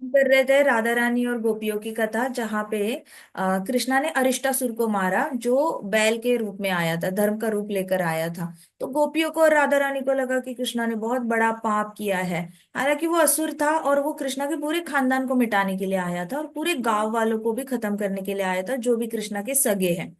कर रहे थे राधा रानी और गोपियों की कथा, जहाँ पे कृष्णा ने अरिष्टासुर को मारा, जो बैल के रूप में आया था, धर्म का रूप लेकर आया था। तो गोपियों को और राधा रानी को लगा कि कृष्णा ने बहुत बड़ा पाप किया है। हालांकि वो असुर था और वो कृष्णा के पूरे खानदान को मिटाने के लिए आया था और पूरे गांव वालों को भी खत्म करने के लिए आया था, जो भी कृष्णा के सगे हैं,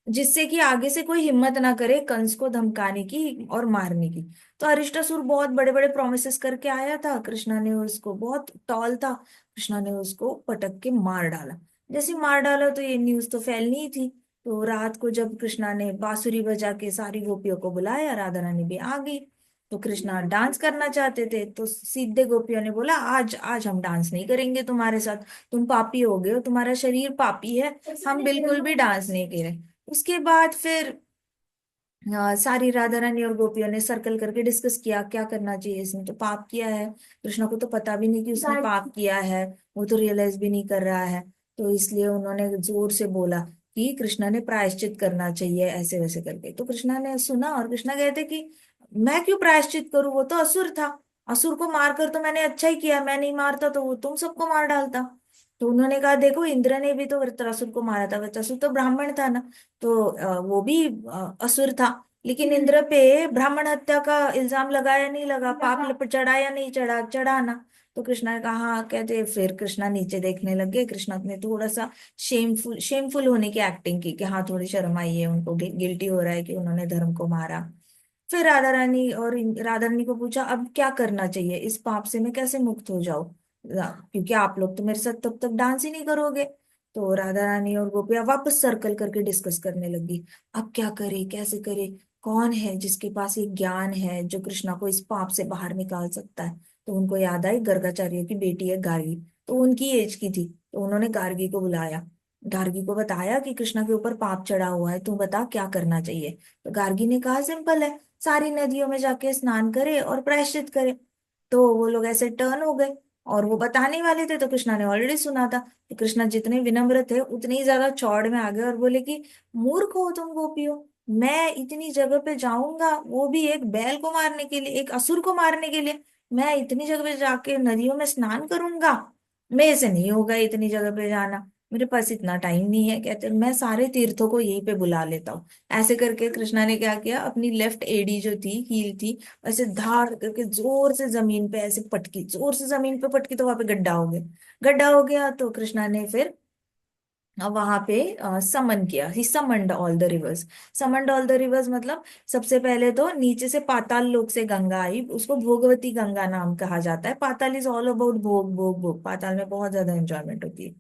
जिससे कि आगे से कोई हिम्मत ना करे कंस को धमकाने की और मारने की। तो अरिष्टासुर बहुत बड़े बड़े प्रोमिसेस करके आया था, कृष्णा ने उसको, बहुत टॉल था, कृष्णा ने उसको पटक के मार डाला। जैसे ही मार डाला तो ये न्यूज तो फैलनी ही थी। तो रात को जब कृष्णा ने बांसुरी बजा के सारी गोपियों को बुलाया, राधा रानी भी आ गई। तो कृष्णा डांस करना चाहते थे, तो सीधे गोपियों ने बोला, आज आज हम डांस नहीं करेंगे तुम्हारे साथ, तुम पापी हो गए हो, तुम्हारा शरीर पापी है, हम बिल्कुल भी डांस नहीं करें। उसके बाद फिर सारी राधा रानी और गोपियों ने सर्कल करके डिस्कस किया क्या करना चाहिए, इसने तो पाप किया है, कृष्णा को तो पता भी नहीं कि उसने पाप किया है, वो तो रियलाइज भी नहीं कर रहा है। तो इसलिए उन्होंने जोर से बोला कि कृष्णा ने प्रायश्चित करना चाहिए, ऐसे वैसे करके। तो कृष्णा ने सुना और कृष्णा कहते कि मैं क्यों प्रायश्चित करूं, वो तो असुर था, असुर को मारकर तो मैंने अच्छा ही किया, मैं नहीं मारता तो वो तुम सबको मार डालता। तो उन्होंने कहा, देखो इंद्र ने भी तो वृत्रासुर को मारा था, वृत्रासुर तो ब्राह्मण था ना, तो वो भी असुर था, लेकिन इंद्र पे ब्राह्मण हत्या का इल्जाम लगाया नहीं लगा, पाप चढ़ाया नहीं, चढ़ा चढ़ा ना। तो कृष्णा ने कहा हाँ, कहते फिर कृष्णा नीचे देखने लग गए, कृष्णा ने थोड़ा सा शेमफुल शेमफुल होने की एक्टिंग की कि हाँ थोड़ी शर्म आई है उनको, गिल्टी हो रहा है कि उन्होंने धर्म को मारा। फिर राधा रानी को पूछा अब क्या करना चाहिए, इस पाप से मैं कैसे मुक्त हो जाऊं, क्योंकि आप लोग तो मेरे साथ तब तक डांस ही नहीं करोगे। तो राधा रानी और गोपियां वापस सर्कल करके डिस्कस करने लगी, अब क्या करे, कैसे करे, कौन है जिसके पास ये ज्ञान है जो कृष्णा को इस पाप से बाहर निकाल सकता है। तो उनको याद आई गर्गाचार्य की बेटी है गार्गी, तो उनकी एज की थी, तो उन्होंने गार्गी को बुलाया, गार्गी को बताया कि कृष्णा के ऊपर पाप चढ़ा हुआ है, तू बता क्या करना चाहिए। तो गार्गी ने कहा सिंपल है, सारी नदियों में जाके स्नान करे और प्रायश्चित करे। तो वो लोग ऐसे टर्न हो गए, और वो बताने वाले थे तो कृष्णा ने ऑलरेडी सुना था। तो कृष्णा जितने विनम्र थे उतने ही ज्यादा चौड़ में आ गए और बोले कि मूर्ख हो तुम गोपियों, मैं इतनी जगह पे जाऊंगा, वो भी एक बैल को मारने के लिए, एक असुर को मारने के लिए, मैं इतनी जगह पे जाके नदियों में स्नान करूंगा, मेरे से नहीं होगा इतनी जगह पे जाना, मेरे पास इतना टाइम नहीं है। कहते मैं सारे तीर्थों को यहीं पे बुला लेता हूँ। ऐसे करके कृष्णा ने क्या किया, अपनी लेफ्ट एडी जो थी, हील थी, ऐसे धार करके जोर से जमीन पे ऐसे पटकी, जोर से जमीन पे पटकी, तो वहां पे गड्ढा हो गया। गड्ढा हो गया तो कृष्णा ने फिर वहां पे समन किया, he summoned all the rivers. Summoned all the rivers मतलब सबसे पहले तो नीचे से पाताल लोक से गंगा आई, उसको भोगवती गंगा नाम कहा जाता है। पाताल इज ऑल अबाउट भोग भोग भोग, पाताल में बहुत ज्यादा एंजॉयमेंट होती है।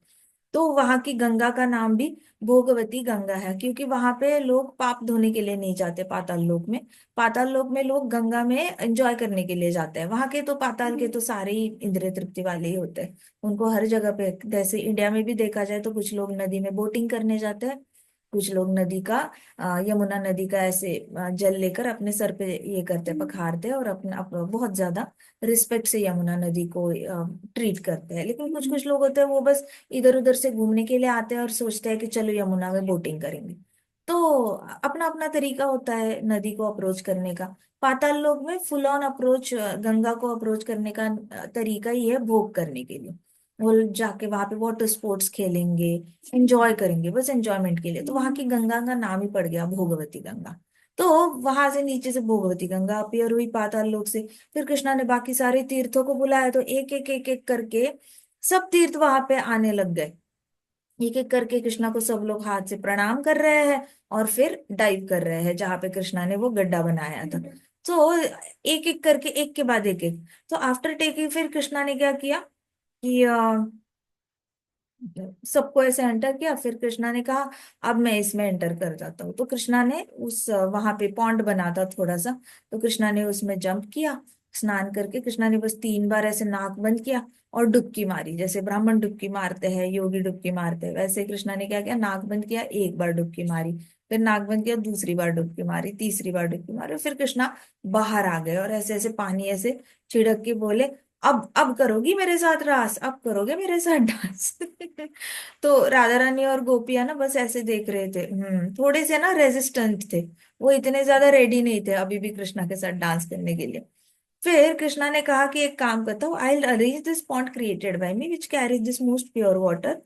तो वहां की गंगा का नाम भी भोगवती गंगा है, क्योंकि वहां पे लोग पाप धोने के लिए नहीं जाते पाताल लोक में, पाताल लोक में लोग गंगा में एंजॉय करने के लिए जाते हैं। वहां के तो पाताल के तो सारे ही इंद्रिय तृप्ति वाले ही होते हैं, उनको हर जगह पे, जैसे इंडिया में भी देखा जाए तो कुछ लोग नदी में बोटिंग करने जाते हैं, कुछ लोग नदी का यमुना नदी का ऐसे जल लेकर अपने सर पे ये करते, पखारते हैं और अपना बहुत ज्यादा रिस्पेक्ट से यमुना नदी को ट्रीट करते हैं। लेकिन कुछ कुछ लोग होते हैं वो बस इधर उधर से घूमने के लिए आते हैं और सोचते हैं कि चलो यमुना में बोटिंग करेंगे। तो अपना अपना तरीका होता है नदी को अप्रोच करने का। पाताल लोक में फुल ऑन अप्रोच, गंगा को अप्रोच करने का तरीका ही है भोग करने के लिए। वो जाके वहां पे वाटर स्पोर्ट्स खेलेंगे, एंजॉय करेंगे, बस एंजॉयमेंट के लिए। तो वहां की गंगा का नाम ही पड़ गया भोगवती गंगा। तो वहां से नीचे से भोगवती गंगा अपीयर हुई पाताल लोक से। फिर कृष्णा ने बाकी सारे तीर्थों को बुलाया, तो एक एक करके सब तीर्थ वहां पे आने लग गए। एक एक करके कृष्णा को सब लोग हाथ से प्रणाम कर रहे हैं और फिर डाइव कर रहे हैं जहां पे कृष्णा ने वो गड्ढा बनाया था। तो एक एक करके, एक के बाद एक एक, तो आफ्टर टेकिंग फिर कृष्णा ने क्या किया कि सबको ऐसे एंटर किया। फिर कृष्णा ने कहा अब मैं इसमें एंटर कर जाता हूँ। तो कृष्णा ने उस वहां पे पॉन्ड बना था थोड़ा सा, तो कृष्णा ने उसमें जंप किया। स्नान करके कृष्णा ने बस 3 बार ऐसे नाक बंद किया और डुबकी मारी, जैसे ब्राह्मण डुबकी मारते हैं, योगी डुबकी मारते हैं, वैसे कृष्णा ने क्या किया, नाक बंद किया, 1 बार डुबकी मारी, फिर नाक बंद किया, दूसरी बार डुबकी मारी, तीसरी बार डुबकी मारी, फिर कृष्णा बाहर आ गए और ऐसे ऐसे पानी ऐसे छिड़क के बोले, अब करोगी मेरे साथ रास, अब करोगे मेरे साथ डांस। तो राधा रानी और गोपियां ना बस ऐसे देख रहे थे, थोड़े से ना रेजिस्टेंट थे, वो इतने ज्यादा रेडी नहीं थे अभी भी कृष्णा के साथ डांस करने के लिए। फिर कृष्णा ने कहा कि एक काम करता हूँ, I will arrange this pond created by me which carries this most pure water,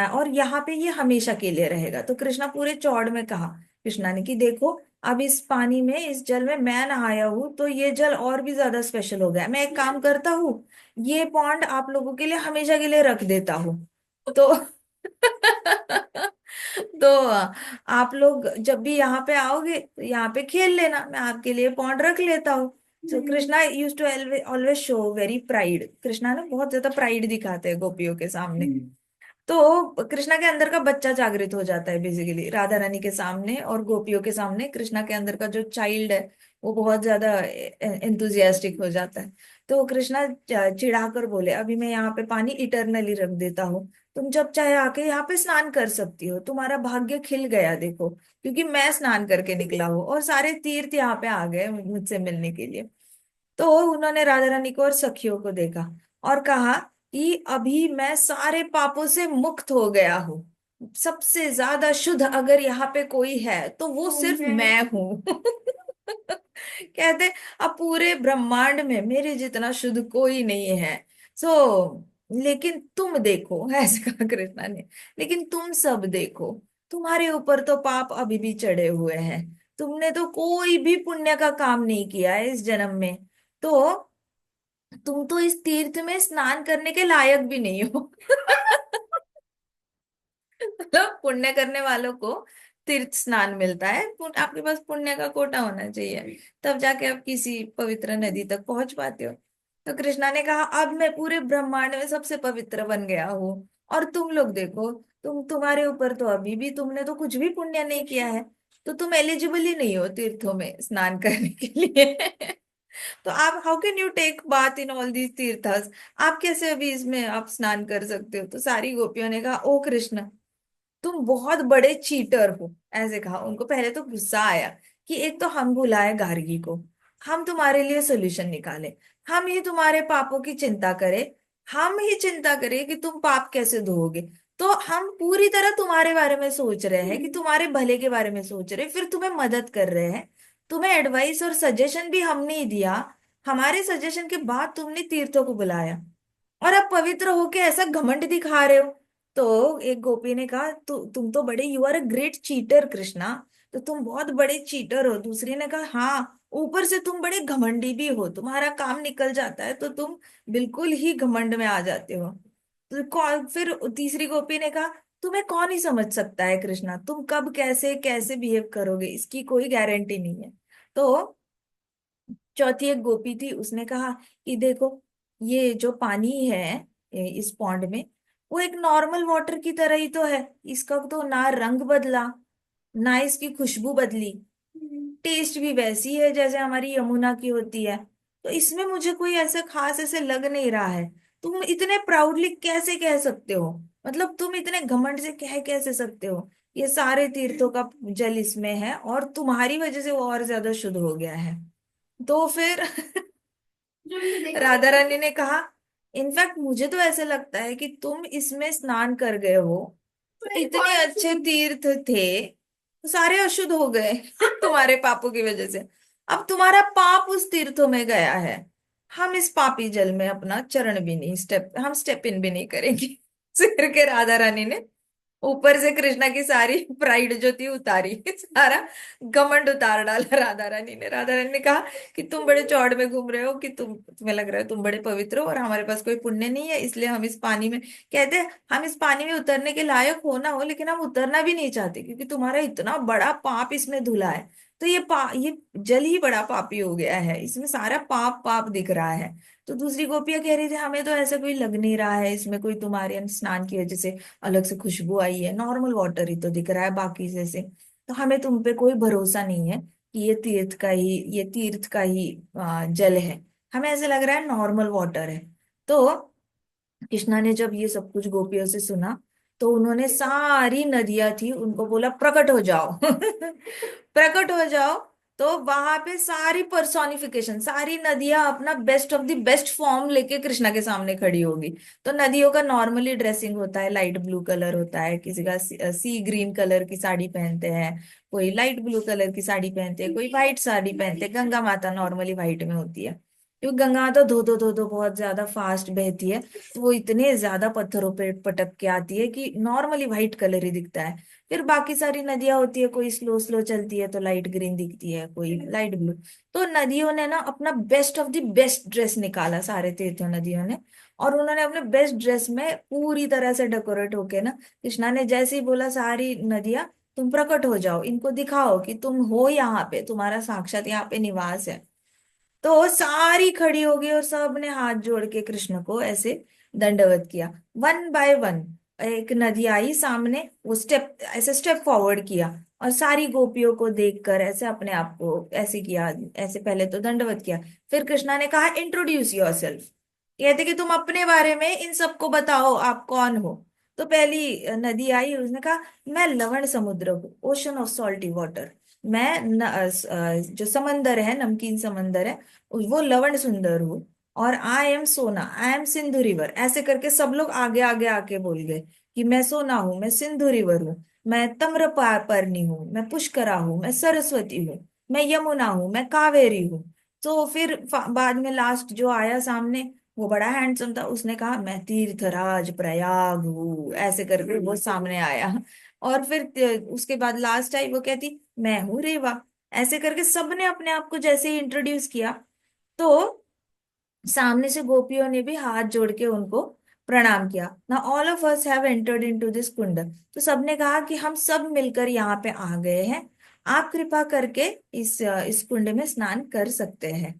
और यहाँ पे ये हमेशा के लिए रहेगा। तो कृष्णा पूरे चौड़ में कहा कृष्णा ने कि देखो, अब इस पानी में, इस जल में मैं नहाया हूँ तो ये जल और भी ज्यादा स्पेशल हो गया। मैं एक काम करता हूँ, ये पॉन्ड आप लोगों के लिए हमेशा के लिए रख देता हूँ। तो तो आप लोग जब भी यहाँ पे आओगे तो यहाँ पे खेल लेना, मैं आपके लिए पॉन्ड रख लेता हूँ। तो Krishna used to always show very pride. Krishna ना बहुत ज्यादा प्राइड दिखाते हैं गोपियों के सामने। तो कृष्णा के अंदर का बच्चा जागृत हो जाता है बेसिकली राधा रानी के सामने और गोपियों के सामने। कृष्णा के अंदर का जो चाइल्ड है वो बहुत ज्यादा एंथुजियास्टिक हो जाता है। तो कृष्णा चिढ़ाकर बोले, अभी मैं यहाँ पे पानी इटरनली रख देता हूँ, तुम जब चाहे आके यहाँ पे स्नान कर सकती हो, तुम्हारा भाग्य खिल गया देखो, क्योंकि मैं स्नान करके निकला हूँ और सारे तीर्थ यहाँ पे आ गए मुझसे मिलने के लिए। तो उन्होंने राधा रानी को और सखियों को देखा और कहा कि अभी मैं सारे पापों से मुक्त हो गया हूँ। सबसे ज्यादा शुद्ध अगर यहाँ पे कोई है तो वो सिर्फ मैं हूँ। कहते, अब पूरे ब्रह्मांड में मेरे जितना शुद्ध कोई नहीं है। सो लेकिन तुम देखो, ऐसे कहा कृष्णा ने, लेकिन तुम सब देखो, तुम्हारे ऊपर तो पाप अभी भी चढ़े हुए हैं। तुमने तो कोई भी पुण्य का काम नहीं किया है इस जन्म में। तो तुम तो इस तीर्थ में स्नान करने के लायक भी नहीं हो। मतलब पुण्य करने वालों को तीर्थ स्नान मिलता है, आपके पास पुण्य का कोटा होना चाहिए, तब जाके आप किसी पवित्र नदी तक पहुंच पाते हो। तो कृष्णा ने कहा, अब मैं पूरे ब्रह्मांड में सबसे पवित्र बन गया हूँ, और तुम लोग देखो, तुम्हारे ऊपर तो अभी भी, तुमने तो कुछ भी पुण्य नहीं किया है, तो तुम एलिजिबल ही नहीं हो तीर्थों में स्नान करने के लिए। तो आप, how can you take bath in all these tirthas, आप कैसे अभी इसमें आप स्नान कर सकते हो। तो सारी गोपियों ने कहा, ओ कृष्ण, तुम बहुत बड़े चीटर हो, ऐसे कहा। उनको पहले तो गुस्सा आया कि एक तो हम बुलाए गार्गी को, हम तुम्हारे लिए सोल्यूशन निकाले, हम ही तुम्हारे पापों की चिंता करें, हम ही चिंता करें कि तुम पाप कैसे धोओगे। तो हम पूरी तरह तुम्हारे बारे में सोच रहे हैं, कि तुम्हारे भले के बारे में सोच रहे हैं, फिर तुम्हें मदद कर रहे हैं, तुम्हें एडवाइस और सजेशन भी हमने ही दिया, हमारे सजेशन के बाद तुमने तीर्थों को बुलाया, और अब पवित्र होके ऐसा घमंड दिखा रहे हो। तो एक गोपी ने कहा, तुम तो बड़े, you are a great cheater Krishna, तो तुम बहुत बड़े चीटर हो। दूसरी ने कहा, हाँ, ऊपर से तुम बड़े घमंडी भी हो, तुम्हारा काम निकल जाता है तो तुम बिल्कुल ही घमंड में आ जाते हो। तो कौन, फिर तीसरी गोपी ने कहा, तुम्हें कौन ही समझ सकता है कृष्णा, तुम कब कैसे कैसे बिहेव करोगे इसकी कोई गारंटी नहीं है। तो चौथी एक गोपी थी, उसने कहा कि देखो, ये जो पानी है इस पॉन्ड में, वो एक नॉर्मल वाटर की तरह ही तो है, इसका तो ना रंग बदला, ना इसकी खुशबू बदली, टेस्ट भी वैसी है जैसे हमारी यमुना की होती है। तो इसमें मुझे कोई ऐसा खास ऐसे लग नहीं रहा है। तुम इतने प्राउडली कैसे कह सकते हो, मतलब तुम इतने घमंड से कह कैसे सकते हो, ये सारे तीर्थों का जल इसमें है और तुम्हारी वजह से वो और ज्यादा शुद्ध हो गया है। तो फिर राधा रानी ने कहा, इनफैक्ट मुझे तो ऐसे लगता है कि तुम इसमें स्नान कर गए हो, तो इतने अच्छे तीर्थ थे, तो सारे अशुद्ध हो गए तुम्हारे पापों की वजह से। अब तुम्हारा पाप उस तीर्थों में गया है, हम इस पापी जल में अपना चरण भी नहीं, हम स्टेप इन भी नहीं करेंगे। सिर के राधा रानी ने ऊपर से कृष्णा की सारी प्राइड जो थी उतारी, सारा घमंड उतार डाला राधा रानी ने। राधा रानी ने कहा कि तुम बड़े चौड़ में घूम रहे हो, कि तुम्हें लग रहा है तुम बड़े पवित्र हो और हमारे पास कोई पुण्य नहीं है, इसलिए हम इस पानी में, कहते हैं, हम इस पानी में उतरने के लायक हो ना हो, लेकिन हम उतरना भी नहीं चाहते, क्योंकि तुम्हारा इतना बड़ा पाप इसमें धुला है। तो ये जल ही बड़ा पापी हो गया है, इसमें सारा पाप पाप दिख रहा है। तो दूसरी गोपियां कह रही थी, हमें तो ऐसा कोई लग नहीं रहा है, इसमें कोई तुम्हारे स्नान की वजह से अलग से खुशबू आई है, नॉर्मल वाटर ही तो दिख रहा है बाकी जैसे। तो हमें तुम पे कोई भरोसा नहीं है कि ये तीर्थ का ही जल है, हमें ऐसे लग रहा है नॉर्मल वाटर है। तो कृष्णा ने जब ये सब कुछ गोपियों से सुना, तो उन्होंने सारी नदियां थी उनको बोला, प्रकट हो जाओ। प्रकट हो जाओ। तो वहां पे सारी पर्सोनिफिकेशन, सारी नदियां अपना best of the best form लेके कृष्णा के सामने खड़ी होगी। तो नदियों का नॉर्मली ड्रेसिंग होता है, लाइट ब्लू कलर होता है, किसी का सी ग्रीन कलर की साड़ी पहनते हैं, कोई लाइट ब्लू कलर की साड़ी पहनते हैं, कोई व्हाइट साड़ी पहनते हैं, गंगा माता नॉर्मली व्हाइट में होती है। क्योंकि गंगा तो धो धो धो धो बहुत ज्यादा फास्ट बहती है, तो वो इतने ज्यादा पत्थरों पे पटक के आती है कि नॉर्मली व्हाइट कलर ही दिखता है। फिर बाकी सारी नदियां होती है, कोई स्लो स्लो चलती है तो लाइट ग्रीन दिखती है, कोई लाइट ब्लू। तो नदियों ने ना अपना best of the best dress निकाला, सारे तीर्थों नदियों ने। और उन्होंने अपने बेस्ट ड्रेस में पूरी तरह से डेकोरेट होके ना, कृष्णा ने जैसे ही बोला सारी नदियां तुम प्रकट हो जाओ, इनको दिखाओ कि तुम हो यहाँ पे, तुम्हारा साक्षात यहाँ पे निवास है। तो सारी खड़ी हो गई और सब ने हाथ जोड़ के कृष्ण को ऐसे दंडवत किया। वन बाय वन एक नदी आई सामने, वो स्टेप ऐसे स्टेप फॉरवर्ड किया, और सारी गोपियों को देखकर ऐसे अपने आप को ऐसे किया, ऐसे पहले तो दंडवत किया। फिर कृष्णा ने कहा इंट्रोड्यूस योर सेल्फ, कहते कि तुम अपने बारे में इन सबको बताओ, आप कौन हो। तो पहली नदी आई, उसने कहा मैं लवण समुद्र हूँ, ओशन ऑफ सॉल्टी वाटर। मैं जो समंदर है, नमकीन समंदर है, वो लवण सुंदर हूँ। और आई एम सोना, आई एम सिंधु रिवर, ऐसे करके सब लोग आगे आगे आके बोल गए कि मैं सोना हूँ, मैं सिंधु रिवर हूँ, मैं पर्णी हूँ, मैं पुष्करा हूँ, मैं सरस्वती हूँ, मैं यमुना हूँ, मैं कावेरी हूँ। तो फिर बाद में लास्ट जो आया सामने, वो बड़ा हैंडसम था, उसने कहा मैं तीर्थराज प्रयाग हूँ, ऐसे करके वो सामने आया। और फिर उसके बाद लास्ट आई, वो कहती मैं हूँ रेवा। ऐसे करके सबने अपने आप को जैसे ही इंट्रोड्यूस किया, तो सामने से गोपियों ने भी हाथ जोड़ के उनको प्रणाम किया ना। All of us have entered into this kund, तो सबने कहा कि हम सब मिलकर यहाँ पे आ गए हैं, आप कृपा करके इस कुंड में स्नान कर सकते हैं।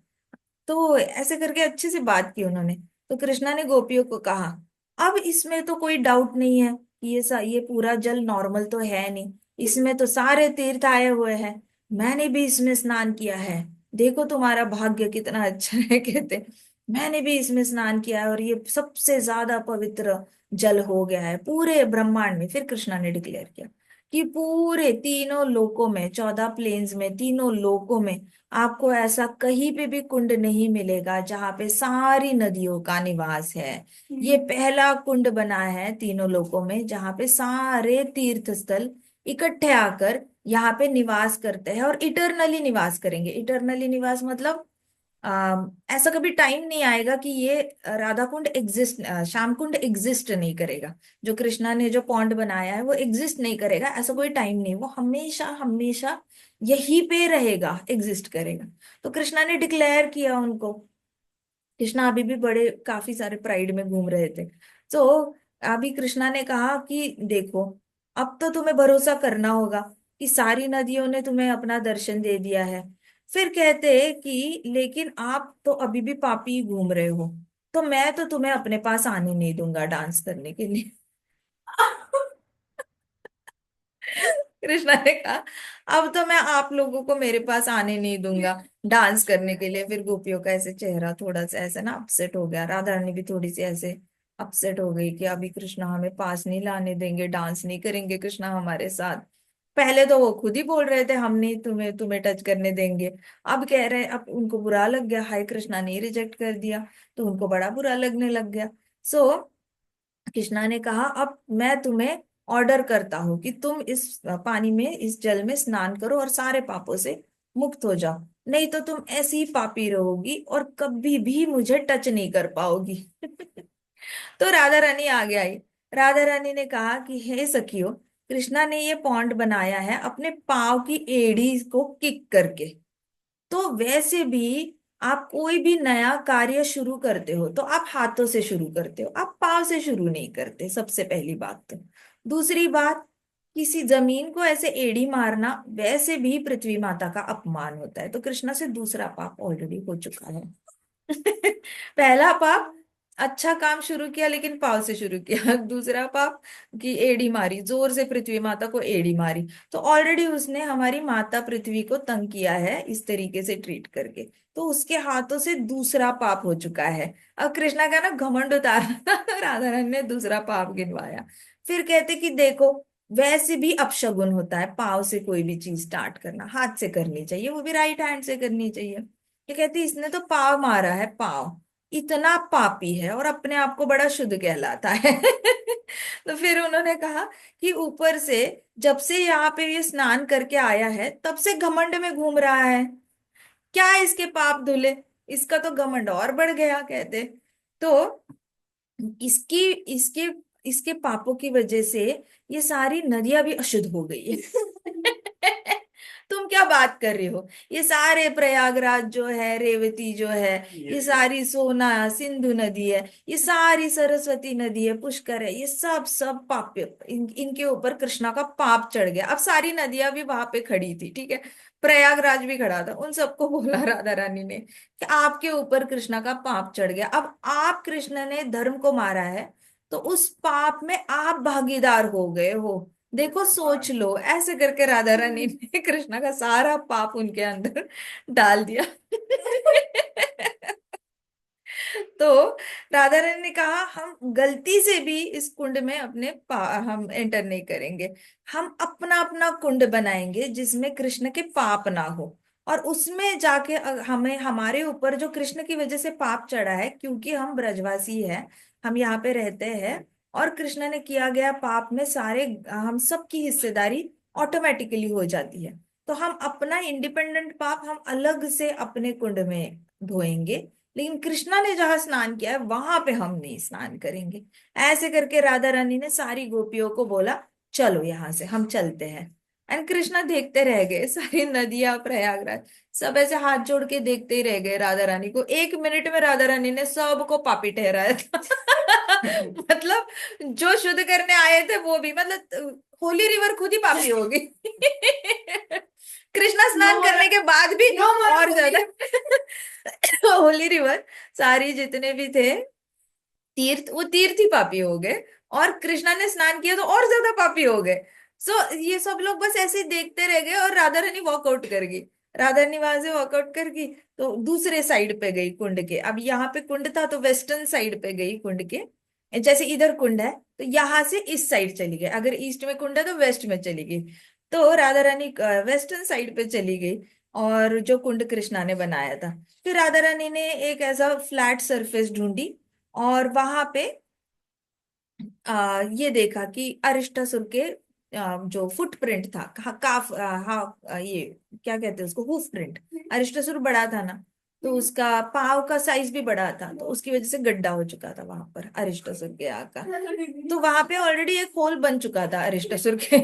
तो ऐसे करके अच्छे से बात की उन्होंने। तो कृष्णा ने गोपियों को कहा अब इसमें तो कोई डाउट नहीं है कि ये पूरा जल नॉर्मल तो है नहीं, इसमें तो सारे तीर्थ आए हुए हैं, मैंने भी इसमें स्नान किया है, देखो तुम्हारा भाग्य कितना अच्छा है। कहते मैंने भी इसमें स्नान किया है और ये सबसे ज्यादा पवित्र जल हो गया है पूरे ब्रह्मांड में। फिर कृष्णा ने डिक्लेयर किया कि पूरे तीनों लोकों में, 14 प्लेन्स में, तीनों लोकों में आपको ऐसा कहीं पे भी कुंड नहीं मिलेगा जहां पे सारी नदियों का निवास है। ये पहला कुंड बना है तीनों लोकों में जहां पे सारे तीर्थ स्थल इकट्ठे आकर यहाँ पे निवास करते हैं, और इटरनली निवास करेंगे। इटरनली निवास मतलब ऐसा कभी टाइम नहीं आएगा कि ये राधा कुंड एग्जिस्ट, श्याम कुंड एग्जिस्ट नहीं करेगा, जो कृष्णा ने जो पॉन्ड बनाया है वो एग्जिस्ट नहीं करेगा, ऐसा कोई टाइम नहीं, वो हमेशा हमेशा यहीं पे रहेगा, एग्जिस्ट करेगा। तो कृष्णा ने डिक्लेयर किया उनको। कृष्णा अभी भी बड़े काफी सारे प्राइड में घूम रहे थे। तो अभी कृष्णा ने कहा कि देखो, अब तो तुम्हें भरोसा करना होगा कि सारी नदियों ने तुम्हें अपना दर्शन दे दिया है। फिर कहते कि लेकिन आप तो अभी भी पापी ही घूम रहे हो, तो मैं तो तुम्हें अपने पास आने नहीं दूंगा डांस करने के लिए। कृष्णा ने कहा अब तो मैं आप लोगों को मेरे पास आने नहीं दूंगा डांस करने के लिए। फिर गोपियों का ऐसे चेहरा थोड़ा सा ऐसे ना अपसेट हो गया, राधा रानी भी थोड़ी सी ऐसे अपसेट हो गई कि अभी कृष्णा हमें पास नहीं लाने देंगे, डांस नहीं करेंगे कृष्णा हमारे साथ। पहले तो वो खुद ही बोल रहे थे हम नहीं तुम्हें तुम्हें टच करने देंगे, अब कह रहे, अब उनको बुरा लग गया, हाय कृष्णा ने रिजेक्ट कर दिया, तो उनको बड़ा बुरा लगने लग गया। सो कृष्णा ने कहा अब मैं तुम्हें ऑर्डर करता हूं कि तुम इस पानी में, इस जल में स्नान करो और सारे पापों से मुक्त हो जाओ, नहीं तो तुम ऐसी ही पापी रहोगी और कभी भी मुझे टच नहीं कर पाओगी। तो राधा रानी आगे आई। राधा रानी ने कहा कि हे सखियो, कृष्णा ने ये पॉन्ड बनाया है अपने पाँव की एड़ी को किक करके। तो वैसे भी आप कोई भी नया कार्य शुरू करते हो तो आप हाथों से शुरू करते हो, आप पाँव से शुरू नहीं करते, सबसे पहली बात तो। दूसरी बात, किसी जमीन को ऐसे एड़ी मारना वैसे भी पृथ्वी माता का अपमान होता है, तो कृष्णा से दूसरा पाप ऑलरेडी हो चुका है। पहला पाप, अच्छा काम शुरू किया लेकिन पाव से शुरू किया। दूसरा पाप कि एड़ी मारी, जोर से पृथ्वी माता को एड़ी मारी। तो ऑलरेडी उसने हमारी माता पृथ्वी को तंग किया है इस तरीके से ट्रीट करके, तो उसके हाथों से दूसरा पाप हो चुका है। अब कृष्णा का ना घमंड उतारना था, राधा रानी ने दूसरा पाप गिनवाया। फिर कहते कि देखो, वैसे भी अपशगुन होता है पाव से कोई भी चीज स्टार्ट करना, हाथ से करनी चाहिए, वो भी राइट हैंड से करनी चाहिए। ये कहती इसने तो पाव मारा है, पाव, इतना पापी है और अपने आप को बड़ा शुद्ध कहलाता है। तो फिर उन्होंने कहा कि ऊपर से जब से यहाँ पे ये स्नान करके आया है तब से घमंड में घूम रहा है, क्या इसके पाप धुले। इसका तो घमंड और बढ़ गया कहते। तो इसकी इसके इसके पापों की वजह से ये सारी नदियां भी अशुद्ध हो गई है। तुम क्या बात कर रहे हो? ये सारे प्रयागराज जो है, रेवती जो है, ये सारी सोना सिंधु नदी है, ये सारी सरस्वती नदी है, पुष्कर है, ये सब सब पाप इनके ऊपर कृष्णा का पाप चढ़ गया। अब सारी नदियां भी वहां पे खड़ी थी, ठीक है, प्रयागराज भी खड़ा था, उन सबको बोला राधा रानी ने कि आपके ऊपर कृष्णा का पाप चढ़ गया, अब आप कृष्ण ने धर्म को मारा है, तो उस पाप में आप भागीदार हो गए हो। देखो सोच लो, ऐसे करके राधा रानी ने कृष्णा का सारा पाप उनके अंदर डाल दिया। तो राधा रानी ने कहा हम गलती से भी इस कुंड में हम एंटर नहीं करेंगे, हम अपना अपना कुंड बनाएंगे जिसमें कृष्ण के पाप ना हो, और उसमें जाके हमें हमारे ऊपर जो कृष्ण की वजह से पाप चढ़ा है, क्योंकि हम ब्रजवासी हैं, हम यहाँ पे रहते हैं, और कृष्ण ने किया गया पाप में सारे हम सबकी हिस्सेदारी ऑटोमेटिकली हो जाती है। तो हम अपना इंडिपेंडेंट पाप हम अलग से अपने कुंड में धोएंगे, लेकिन कृष्णा ने जहां स्नान किया है वहां पे हम नहीं स्नान करेंगे। ऐसे करके राधा रानी ने सारी गोपियों को बोला चलो यहाँ से हम चलते हैं। एंड कृष्णा देखते रह गए, सारी नदियां प्रयागराज सब ऐसे हाथ जोड़ के देखते ही रह गए राधा रानी को। 1 मिनट में राधा रानी ने सबको पापी ठहराया था। मतलब जो शुद्ध करने आए थे वो भी, मतलब होली रिवर खुद ही पापी हो गई। कृष्णा स्नान करने के बाद भी और ज्यादा। होली रिवर सारी जितने भी थे तीर्थ, वो तीर्थ ही पापी हो गए, और कृष्णा ने स्नान किया तो और ज्यादा पापी हो गए। सो ये सब लोग बस ऐसे ही देखते रह गए, और राधा रानी वॉकआउट कर गई। राधा रानी वहां से वॉकआउट कर गई, तो दूसरे साइड पे गई कुंड के। अब यहाँ पे कुंड था तो वेस्टर्न साइड पे गई कुंड के, जैसे इधर कुंड है तो यहाँ से इस साइड चली गई, अगर ईस्ट में कुंड है तो वेस्ट में चली गई। तो राधा रानी वेस्टर्न साइड पे चली गई, और जो कुंड कृष्णा ने बनाया था, फिर राधा रानी ने एक ऐसा फ्लैट सरफेस ढूंढी, और वहां पे ये देखा कि अरिष्टासुर के जो फुटप्रिंट था, काफ ये क्या कहते हैं उसको, हूफ प्रिंट। अरिष्टासुर बड़ा था ना, तो उसका पाव का साइज भी बड़ा था, तो उसकी वजह से गड्ढा हो चुका था वहां पर अरिष्टासुर के आका। तो वहां पे ऑलरेडी एक होल बन चुका था अरिष्टासुर के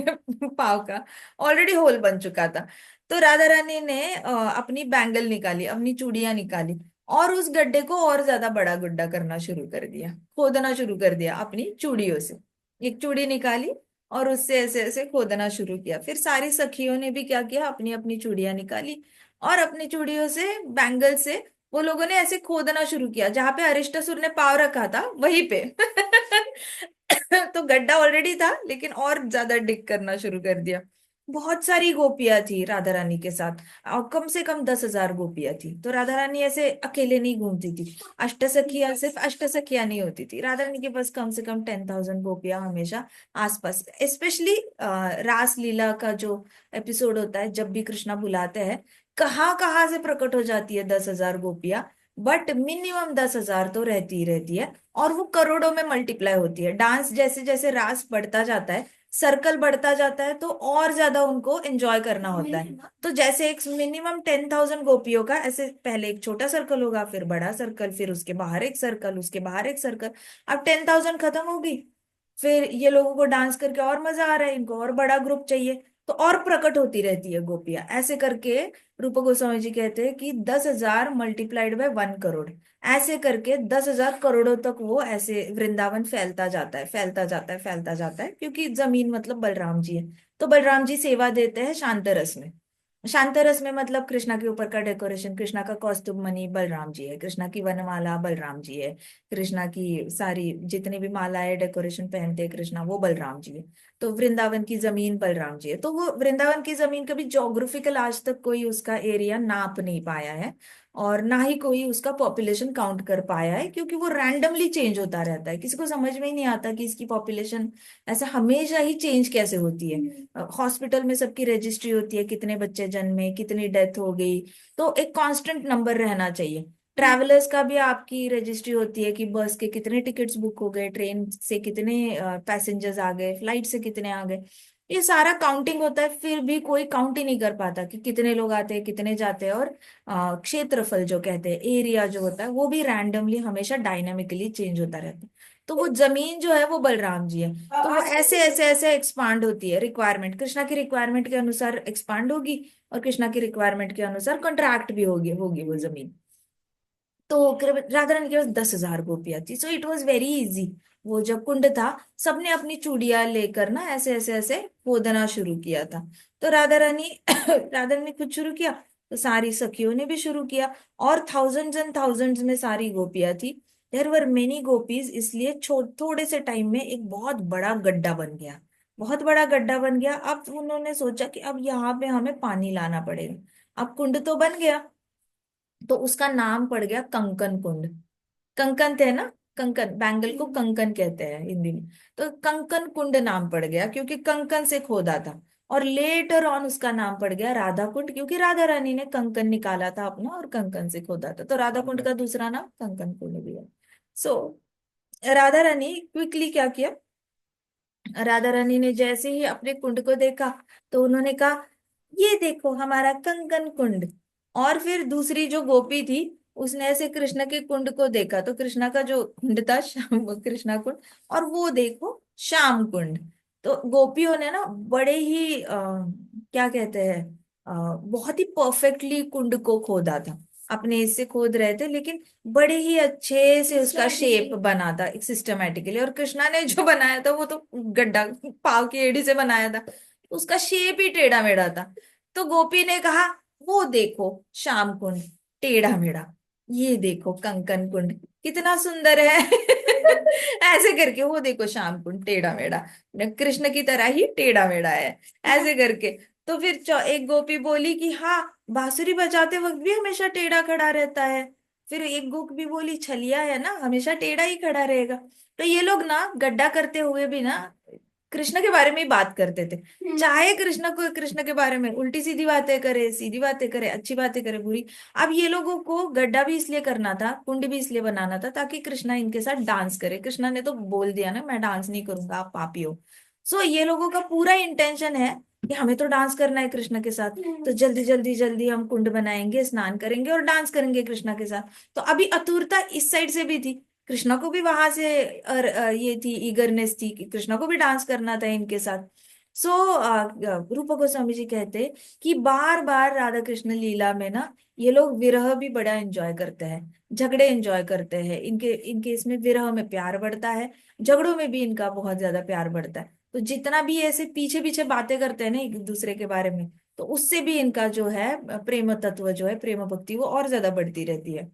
पाव का, ऑलरेडी होल बन चुका था। तो राधा रानी ने अपनी बैंगल निकाली, अपनी चूड़ियां निकाली, और उस गड्ढे को और ज्यादा बड़ा गड्ढा करना शुरू कर दिया, खोदना शुरू कर दिया अपनी चूड़ियों से। एक चूड़ी निकाली और उससे ऐसे ऐसे खोदना शुरू किया। फिर सारी सखियों ने भी क्या किया, अपनी अपनी चूड़ियां निकाली, और अपनी चूड़ियों से, बैंगल से वो लोगों ने ऐसे खोदना शुरू किया जहां पे अरिष्टासुर ने पाव रखा था वहीं पे। तो गड्ढा ऑलरेडी था, लेकिन और ज्यादा डिग करना शुरू कर दिया। बहुत सारी गोपियां थी राधा रानी के साथ, और कम से कम 10,000 गोपियां थी। तो राधा रानी ऐसे अकेले नहीं घूमती थी, अष्टसखियां, सिर्फ अष्टसखियां नहीं होती थी, राधा रानी के पास कम से कम 10,000 गोपियां हमेशा आसपास। स्पेशली रास लीला का जो एपिसोड होता है, जब भी कृष्णा बुलाते हैं, कहाँ कहाँ से प्रकट हो जाती है 10,000 गोपियां, बट मिनिमम 10,000 तो रहती ही रहती है, और वो करोड़ों में मल्टीप्लाई होती है। डांस जैसे जैसे रास बढ़ता जाता है, सर्कल बढ़ता जाता है, तो और ज्यादा उनको एंजॉय करना होता है। तो जैसे एक मिनिमम 10,000 गोपियों का, ऐसे पहले एक छोटा सर्कल होगा, फिर बड़ा सर्कल, फिर उसके बाहर एक सर्कल, उसके बाहर एक सर्कल। अब 10,000 खत्म होगी, फिर ये लोगों को डांस करके और मजा आ रहा है, इनको और बड़ा ग्रुप चाहिए, तो और प्रकट होती रहती है गोपियां। ऐसे करके रूप गोस्वामी जी कहते हैं कि 10,000 मल्टीप्लाइड बाय 1 करोड़, ऐसे करके 10,000 करोड़ों तक वो ऐसे वृंदावन फैलता जाता है, फैलता जाता है, फैलता जाता है, क्योंकि जमीन मतलब बलराम जी है। तो बलराम जी सेवा देते हैं शांतरस में। शांतरस में मतलब कृष्णा के ऊपर का डेकोरेशन, कृष्णा का कॉस्ट्यूम मनी बलराम जी है, कृष्णा की वनमाला बलराम जी है, कृष्णा की सारी जितनी भी मालाएं डेकोरेशन पहनते हैं कृष्णा, वो बलराम जी है। तो वृंदावन की जमीन बलराम जी है। तो वो वृंदावन की जमीन कभी जोग्राफिकल आज तक कोई उसका एरिया नाप नहीं पाया है, और ना ही कोई उसका पॉपुलेशन काउंट कर पाया है, क्योंकि वो रैंडमली चेंज होता रहता है। किसी को समझ में ही नहीं आता कि इसकी पॉपुलेशन ऐसा हमेशा ही चेंज कैसे होती है। हॉस्पिटल में सबकी रजिस्ट्री होती है, कितने बच्चे जन्मे, कितनी डेथ हो गई, तो एक कांस्टेंट नंबर रहना चाहिए। ट्रैवलर्स का भी आपकी रजिस्ट्री होती है कि बस के कितने टिकट्स बुक हो गए, ट्रेन से कितने पैसेंजर्स आ गए, फ्लाइट से कितने आ गए। ये सारा काउंटिंग होता है, फिर भी कोई काउंट ही नहीं कर पाता कि कितने लोग आते हैं कितने जाते हैं। और क्षेत्रफल जो कहते हैं, एरिया जो होता है, वो भी रैंडमली हमेशा डायनामिकली चेंज होता रहता है। तो वो जमीन जो है वो बलराम जी है, तो वो ऐसे ऐसे ऐसे एक्सपांड होती है। रिक्वायरमेंट कृष्णा की रिक्वायरमेंट के अनुसार एक्सपांड होगी, और कृष्णा की रिक्वायरमेंट के अनुसार कॉन्ट्रैक्ट भी होगी होगी वो जमीन। तो राधा रानी के पास 10,000 गोपियां थी, so it was very easy. वो जब कुंड था, सबने अपनी चूड़ियां लेकर ना ऐसे ऐसे ऐसे खोदना शुरू किया था। तो राधा रानी राधा रानी खुद शुरू किया, तो सारी सखियों ने भी शुरू किया, और थाउजेंड्स एंड थाउजेंड्स में सारी गोपियां थी। देयर वर मेनी गोपीज, इसलिए थोड़े से टाइम में एक बहुत बड़ा गड्ढा बन गया। बहुत बड़ा गड्ढा बन गया। अब उन्होंने सोचा कि अब यहाँ पे हमें पानी लाना पड़ेगा। अब कुंड तो बन गया, तो उसका नाम पड़ गया कंकन कुंड। कंकन थे ना, कंकन, बैंगल को कंकन कहते हैं हिंदी में। तो कंकन कुंड नाम पड़ गया क्योंकि कंकन से खोदा था। और लेटर ऑन उसका नाम पड़ गया राधा कुंड, क्योंकि राधा रानी ने कंकन निकाला था अपना और कंकन से खोदा था, तो राधा कुंड का दूसरा नाम कंकन कुंड भी है। सो राधा रानी क्विकली क्या किया, राधा रानी ने जैसे ही अपने कुंड को देखा, तो उन्होंने कहा, ये देखो हमारा कंकन कुंड। और फिर दूसरी जो गोपी थी, उसने ऐसे कृष्ण के कुंड को देखा, तो कृष्णा का जो कुंड था श्याम, कृष्णा कुंड, और वो देखो श्याम कुंड। तो गोपियों ने ना बड़े ही क्या कहते हैं, बहुत ही परफेक्टली कुंड को खोदा था। अपने इससे खोद रहे थे, लेकिन बड़े ही अच्छे से उसका शेप बना था सिस्टमेटिकली। और कृष्णा ने जो बनाया था वो तो गड्ढा पाव की एड़ी से बनाया था, उसका शेप ही टेढ़ा मेढ़ा था। तो गोपी ने कहा, वो देखो श्याम कुंड टेढ़ा मेढ़ा, ये देखो कंकन कुंड कितना सुंदर है। ऐसे करके, वो देखो श्याम कुंड टेढ़ा मेढ़ा, कृष्ण की तरह ही टेढ़ा मेढ़ा है, ऐसे करके। तो फिर एक गोपी बोली कि हाँ, बांसुरी बजाते वक्त भी हमेशा टेढ़ा खड़ा रहता है। फिर एक गोपी बोली, छलिया है ना, हमेशा टेढ़ा ही खड़ा रहेगा। तो ये लोग ना गड्ढा करते हुए भी ना कृष्ण के बारे में ही बात करते थे। चाहे कृष्ण के बारे में उल्टी सीधी बातें करे, सीधी बातें करे, अच्छी बातें करे, बुरी। अब ये लोगों को गड्ढा भी इसलिए करना था, कुंड भी इसलिए बनाना था, ताकि कृष्णा इनके साथ डांस करे। कृष्णा ने तो बोल दिया ना, मैं डांस नहीं करूंगा, आप पापी हो। सो ये लोगों का पूरा इंटेंशन है कि हमें तो डांस करना है कृष्ण के साथ, तो जल्दी जल्दी जल्दी हम कुंड बनाएंगे, स्नान करेंगे और डांस करेंगे कृष्ण के साथ। तो अभी आतुरता इस साइड से भी थी, कृष्णा को भी वहां से ये थी, ईगरनेस थी कि कृष्णा को भी डांस करना था इनके साथ। सो रूप गोस्वामी जी कहते कि बार बार राधा कृष्ण लीला में ना ये लोग विरह भी बड़ा एंजॉय करते हैं, झगड़े एंजॉय करते हैं। इनके इनके इसमें विरह में प्यार बढ़ता है, झगड़ों में भी इनका बहुत ज्यादा प्यार बढ़ता है। तो जितना भी ऐसे पीछे पीछे बातें करते हैं ना एक दूसरे के बारे में, तो उससे भी इनका जो है प्रेम तत्व जो है, प्रेम भक्ति, वो और ज्यादा बढ़ती रहती है।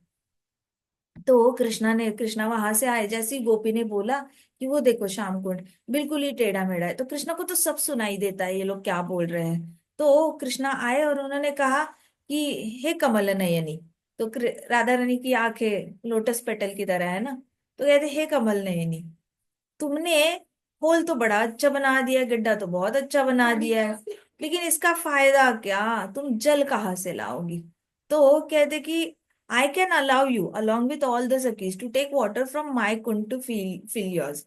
तो कृष्णा वहां से आए, जैसे ही गोपी ने बोला कि वो देखो श्याम कुंड बिल्कुल ही टेढ़ा मेढ़ा है, तो कृष्णा को तो सब सुनाई देता है ये लोग क्या बोल रहे हैं। तो कृष्णा आए और उन्होंने कहा कि हे कमल नयनी। तो राधा रानी की आंखें लोटस पेटल की तरह है ना, तो कहते, हे कमल नयनी, तुमने होल तो बड़ा अच्छा बना दिया, गड्ढा तो बहुत अच्छा बना दिया है, लेकिन इसका फायदा क्या, तुम जल कहाँ से लाओगी। तो कहते कि I can allow you along with all the sakhis to take water from my kund to fill yours.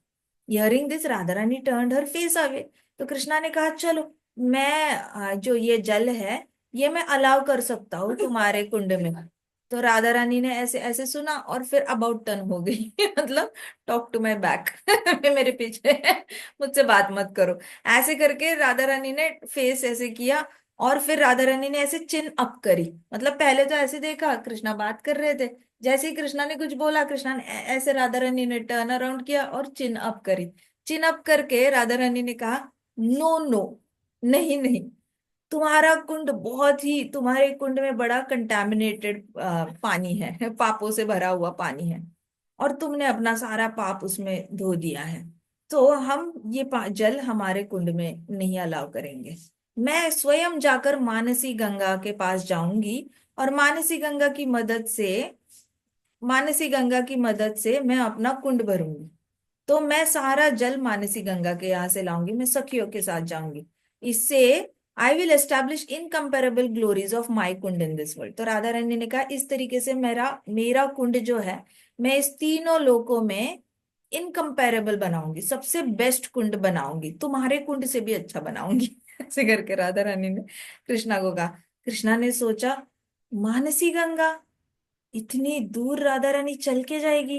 Hearing this Radha Rani turned her face away. तो कृष्णा ने कहा, चलो मैं जो ये जल है, ये मैं अलाउ कर सकता हूँ तुम्हारे कुंड में। तो राधा रानी ने ऐसे ऐसे सुना और फिर अबाउट टर्न हो गई। मतलब टॉक टू माई बैक, मेरे पीछे, मुझसे बात मत करो। ऐसे करके राधा रानी ने फेस ऐसे किया, और फिर राधा रानी ने ऐसे चिन अप करी। मतलब पहले तो ऐसे देखा, कृष्णा बात कर रहे थे, जैसे ही कृष्णा ने कुछ बोला, कृष्णा ने ऐसे राधा रानी ने टर्न अराउंड किया और चिन अप करी। चिन अप करके राधा रानी ने कहा, नो नो, नहीं नहीं, तुम्हारा कुंड बहुत ही, तुम्हारे कुंड में बड़ा कंटैमिनेटेड पानी है, पापों से भरा हुआ पानी है, और तुमने अपना सारा पाप उसमें धो दिया है। तो हम ये जल हमारे कुंड में नहीं अलाउ करेंगे। मैं स्वयं जाकर मानसी गंगा के पास जाऊंगी, और मानसी गंगा की मदद से मैं अपना कुंड भरूंगी। तो मैं सारा जल मानसी गंगा के यहाँ से लाऊंगी, मैं सखियों के साथ जाऊंगी। इससे I will establish incomparable glories of my kund in this world. तो राधा रानी ने कहा, इस तरीके से मेरा मेरा कुंड जो है, मैं इस तीनों लोकों में इनकम्पेरेबल बनाऊंगी, सबसे बेस्ट कुंड बनाऊंगी, तुम्हारे कुंड से भी अच्छा बनाऊंगी। ऐसे करके राधा रानी ने कृष्णा को कहा। कृष्णा ने सोचा, मानसी गंगा, इतनी दूर राधा रानी चल के जाएगी?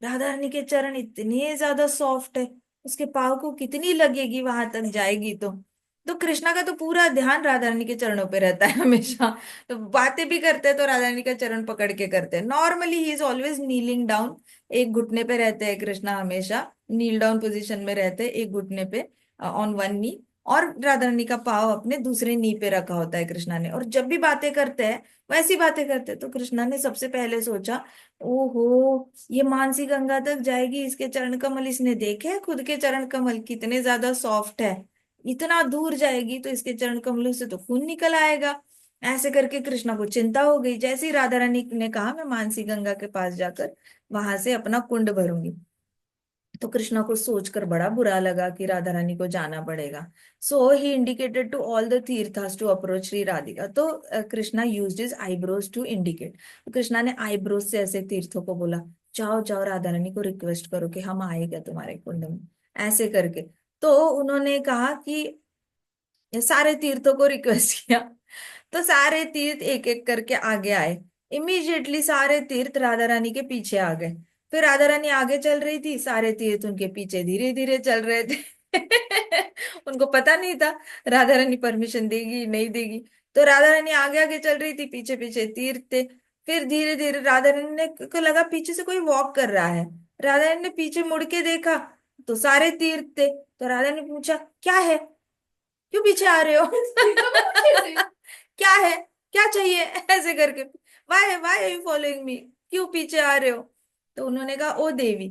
राधा रानी के चरण इतने ज्यादा सॉफ्ट है, उसके पाँव को कितनी लगेगी वहां तक जाएगी तो कृष्णा का तो पूरा ध्यान राधा रानी के चरणों पे रहता है हमेशा। तो बातें भी करते हैं तो राधा रानी का चरण पकड़ के करते हैं। Normally he is always kneeling down, एक घुटने पे रहते हैं कृष्णा, हमेशा नील डाउन पोजीशन में रहते हैं, एक घुटने पे, ऑन वन नी। और राधा रानी का पाव अपने दूसरे नी पे रखा होता है कृष्णा ने। और जब भी बातें करते हैं वैसी बातें करते, तो कृष्णा ने सबसे पहले सोचा, ओहो, ये मानसी गंगा तक जाएगी, इसके चरण कमल इसने देखे हैं, खुद के चरण कमल कितने ज्यादा सॉफ्ट है, इतना दूर जाएगी तो इसके चरण कमलों से तो खून निकल आएगा। ऐसे करके कृष्णा को चिंता हो गई। जैसे ही राधा रानी ने कहा, मैं मानसी गंगा के पास जाकर वहां से अपना कुंड भरूंगी, तो कृष्णा को सोचकर बड़ा बुरा लगा कि राधा रानी को जाना पड़ेगा। So he indicated to all the tirthas to approach Shri Radhika. तो Krishna used his eyebrows to indicate. तो कृष्णा ने आईब्रोज से ऐसे तीर्थों को बोला, जाओ जाओ राधा रानी को रिक्वेस्ट करो कि हम आएगा तुम्हारे कुंड में, ऐसे करके। तो उन्होंने कहा कि सारे तीर्थों को रिक्वेस्ट किया, तो सारे तीर्थ एक एक करके आगे आए। इमीडिएटली सारे तीर्थ राधा रानी के पीछे आ गए। फिर राधा रानी आगे चल रही थी, सारे तीर्थ उनके पीछे धीरे धीरे चल रहे थे। उनको पता नहीं था राधा रानी परमिशन देगी नहीं देगी। तो राधा रानी आगे आगे चल रही थी, पीछे पीछे तीर्थ थे। फिर धीरे धीरे राधा रानी ने को लगा पीछे से कोई वॉक कर रहा है। राधा रानी ने पीछे मुड़ के देखा, तो सारे तीर्थ थे। तो राधा ने पूछा, क्या है, क्यों पीछे आ रहे हो? क्या है, क्या चाहिए? ऐसे करके, why why are you following me, क्यों पीछे आ रहे हो? तो उन्होंने कहा, O Devi,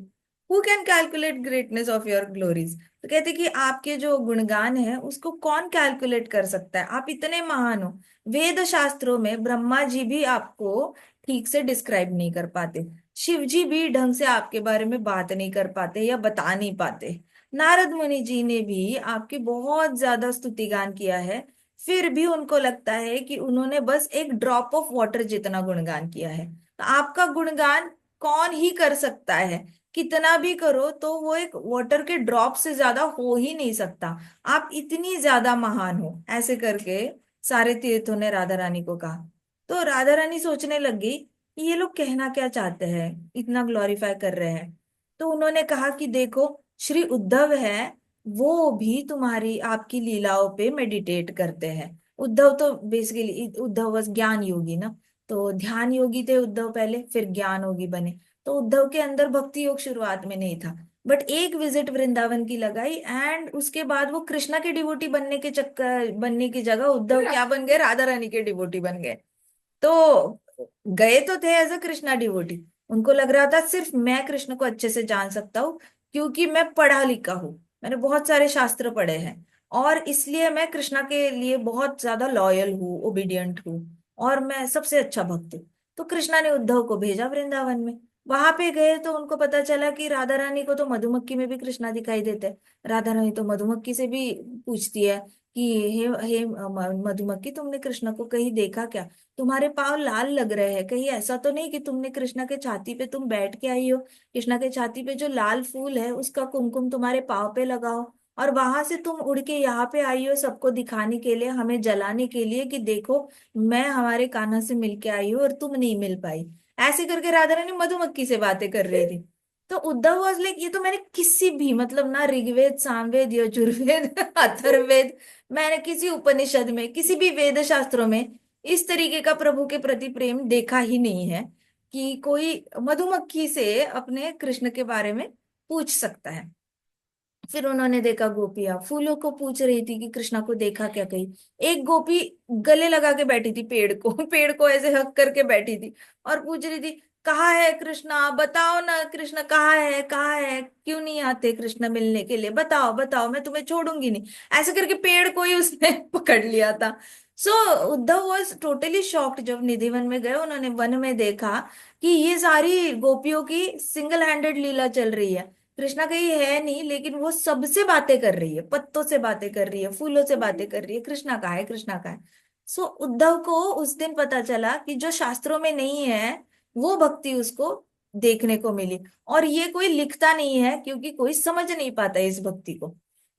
who can calculate greatness of your glories. तो कहते कि आपके जो गुणगान है उसको कौन कैलकुलेट कर सकता है, आप इतने महान हो। वेद शास्त्रों में ब्रह्मा जी भी आपको ठीक से डिस्क्राइब नहीं कर पाते, शिव जी भी ढंग से आपके बारे में बात नहीं कर पाते या बता नहीं पाते, नारद मुनि जी ने भी आपकी बहुत ज्यादा स्तुतिगान किया है, फिर भी उनको लगता है कि उन्होंने बस एक ड्रॉप ऑफ वाटर जितना गुणगान किया है। तो आपका गुणगान कौन ही कर सकता है, कितना भी करो तो वो एक वाटर के ड्रॉप से ज्यादा हो ही नहीं सकता। आप इतनी ज्यादा महान हो, ऐसे करके सारे तीर्थों ने राधा रानी को कहा। तो राधा रानी सोचने लगी कि ये लोग कहना क्या चाहते हैं, इतना ग्लोरीफाई कर रहे हैं। तो उन्होंने कहा कि देखो, श्री उद्धव है, वो भी तुम्हारी आपकी लीलाओं पे मेडिटेट करते हैं। उद्धव तो बेसिकली, उद्धव बस ज्ञान योगी ना, तो ध्यान योगी थे उद्धव पहले, फिर ज्ञान योगी बने। तो उद्धव के अंदर भक्ति योग शुरुआत में नहीं था, बट एक विजिट वृंदावन की लगाई एंड उसके बाद वो कृष्णा के डिवोटी बनने की जगह उद्धव क्या बन गए, राधा रानी के डिवोटी बन गए। तो गए तो थे एज अ कृष्णा डिवोटी, उनको लग रहा था सिर्फ मैं कृष्ण को अच्छे से जान सकता हूँ, क्योंकि मैं पढ़ा लिखा हूँ, मैंने बहुत सारे शास्त्र पढ़े हैं, और इसलिए मैं कृष्णा के लिए बहुत ज्यादा लॉयल हूँ, ओबीडियंट हूँ, और मैं सबसे अच्छा भक्त हूँ। तो कृष्णा ने उद्धव को भेजा वृंदावन में। वहां पे गए तो उनको पता चला कि राधा रानी को तो मधुमक्खी में भी कृष्णा दिखाई देते हैं। राधा रानी तो मधुमक्खी से भी पूछती है कि हे हे मधुमक्खी, तुमने कृष्ण को कहीं देखा क्या? तुम्हारे पाँव लाल लग रहे हैं, कहीं ऐसा तो नहीं कि तुमने कृष्णा के छाती पे तुम बैठ के आई हो, कृष्णा के छाती पे जो लाल फूल है उसका कुमकुम तुम्हारे पाँव पे लगाओ, और वहां से तुम उड़ के यहाँ पे आई हो सबको दिखाने के लिए, हमें जलाने के लिए कि देखो मैं हमारे कान्हा से मिलके आई हूँ और तुम नहीं मिल पाई। ऐसे करके राधा रानी मधुमक्खी से बातें कर रही थी। तो उद्धव वाज लाइक, ये तो मैंने किसी भी, मतलब ना ऋग्वेद सामवेद यजुर्वेद अथर्ववेद, मैंने किसी उपनिषद में, किसी भी वेद शास्त्रों में इस तरीके का प्रभु के प्रति प्रेम देखा ही नहीं है कि कोई मधुमक्खी से अपने कृष्ण के बारे में पूछ सकता है। फिर उन्होंने देखा गोपियां फूलों को पूछ रही थी कि कृष्णा को देखा क्या कहीं। एक गोपी गले लगा के बैठी थी पेड़ को, पेड़ को ऐसे हक करके बैठी थी और पूछ रही थी, कहाँ है कृष्णा, बताओ ना कृष्णा कहाँ है, कहाँ है, क्यों नहीं आते कृष्णा मिलने के लिए, बताओ बताओ, मैं तुम्हें छोड़ूंगी नहीं। ऐसे करके पेड़ को ही उसने पकड़ लिया था। सो उद्धव वॉज टोटली शॉक्ड जब निधिवन में गए, उन्होंने वन में देखा कि ये सारी गोपियों की सिंगल हैंडेड लीला चल रही है, कृष्णा कहीं है नहीं, लेकिन वो सबसे बातें कर रही है, पत्तों से बातें कर रही है, फूलों से बातें कर रही है, कृष्णा कहाँ है, कृष्णा कहाँ है। सो उद्धव को उस दिन पता चला कि जो शास्त्रों में नहीं है वो भक्ति उसको देखने को मिली। और ये कोई लिखता नहीं है क्योंकि कोई समझ नहीं पाता इस भक्ति को।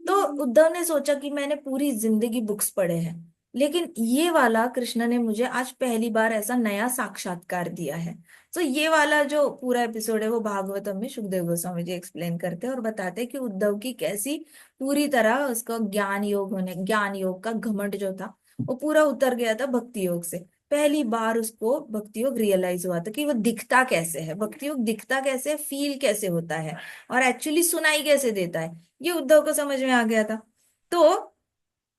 तो उद्धव ने सोचा कि मैंने पूरी जिंदगी बुक्स पढ़े हैं, लेकिन ये वाला कृष्ण ने मुझे आज पहली बार ऐसा नया साक्षात्कार दिया है। तो ये वाला जो पूरा एपिसोड है वो भागवतम में सुखदेव गोस्वामी जी एक्सप्लेन करते हैं और बताते हैं कि उद्धव की कैसी पूरी तरह उसका ज्ञान योग का घमंड जो था वो पूरा उतर गया था भक्ति योग से। पहली बार उसको भक्ति योग रियलाइज हुआ था कि वो दिखता कैसे है, भक्ति योग दिखता कैसे है, फील कैसे होता है, और एक्चुअली सुनाई कैसे देता है, ये उद्धव को समझ में आ गया था। तो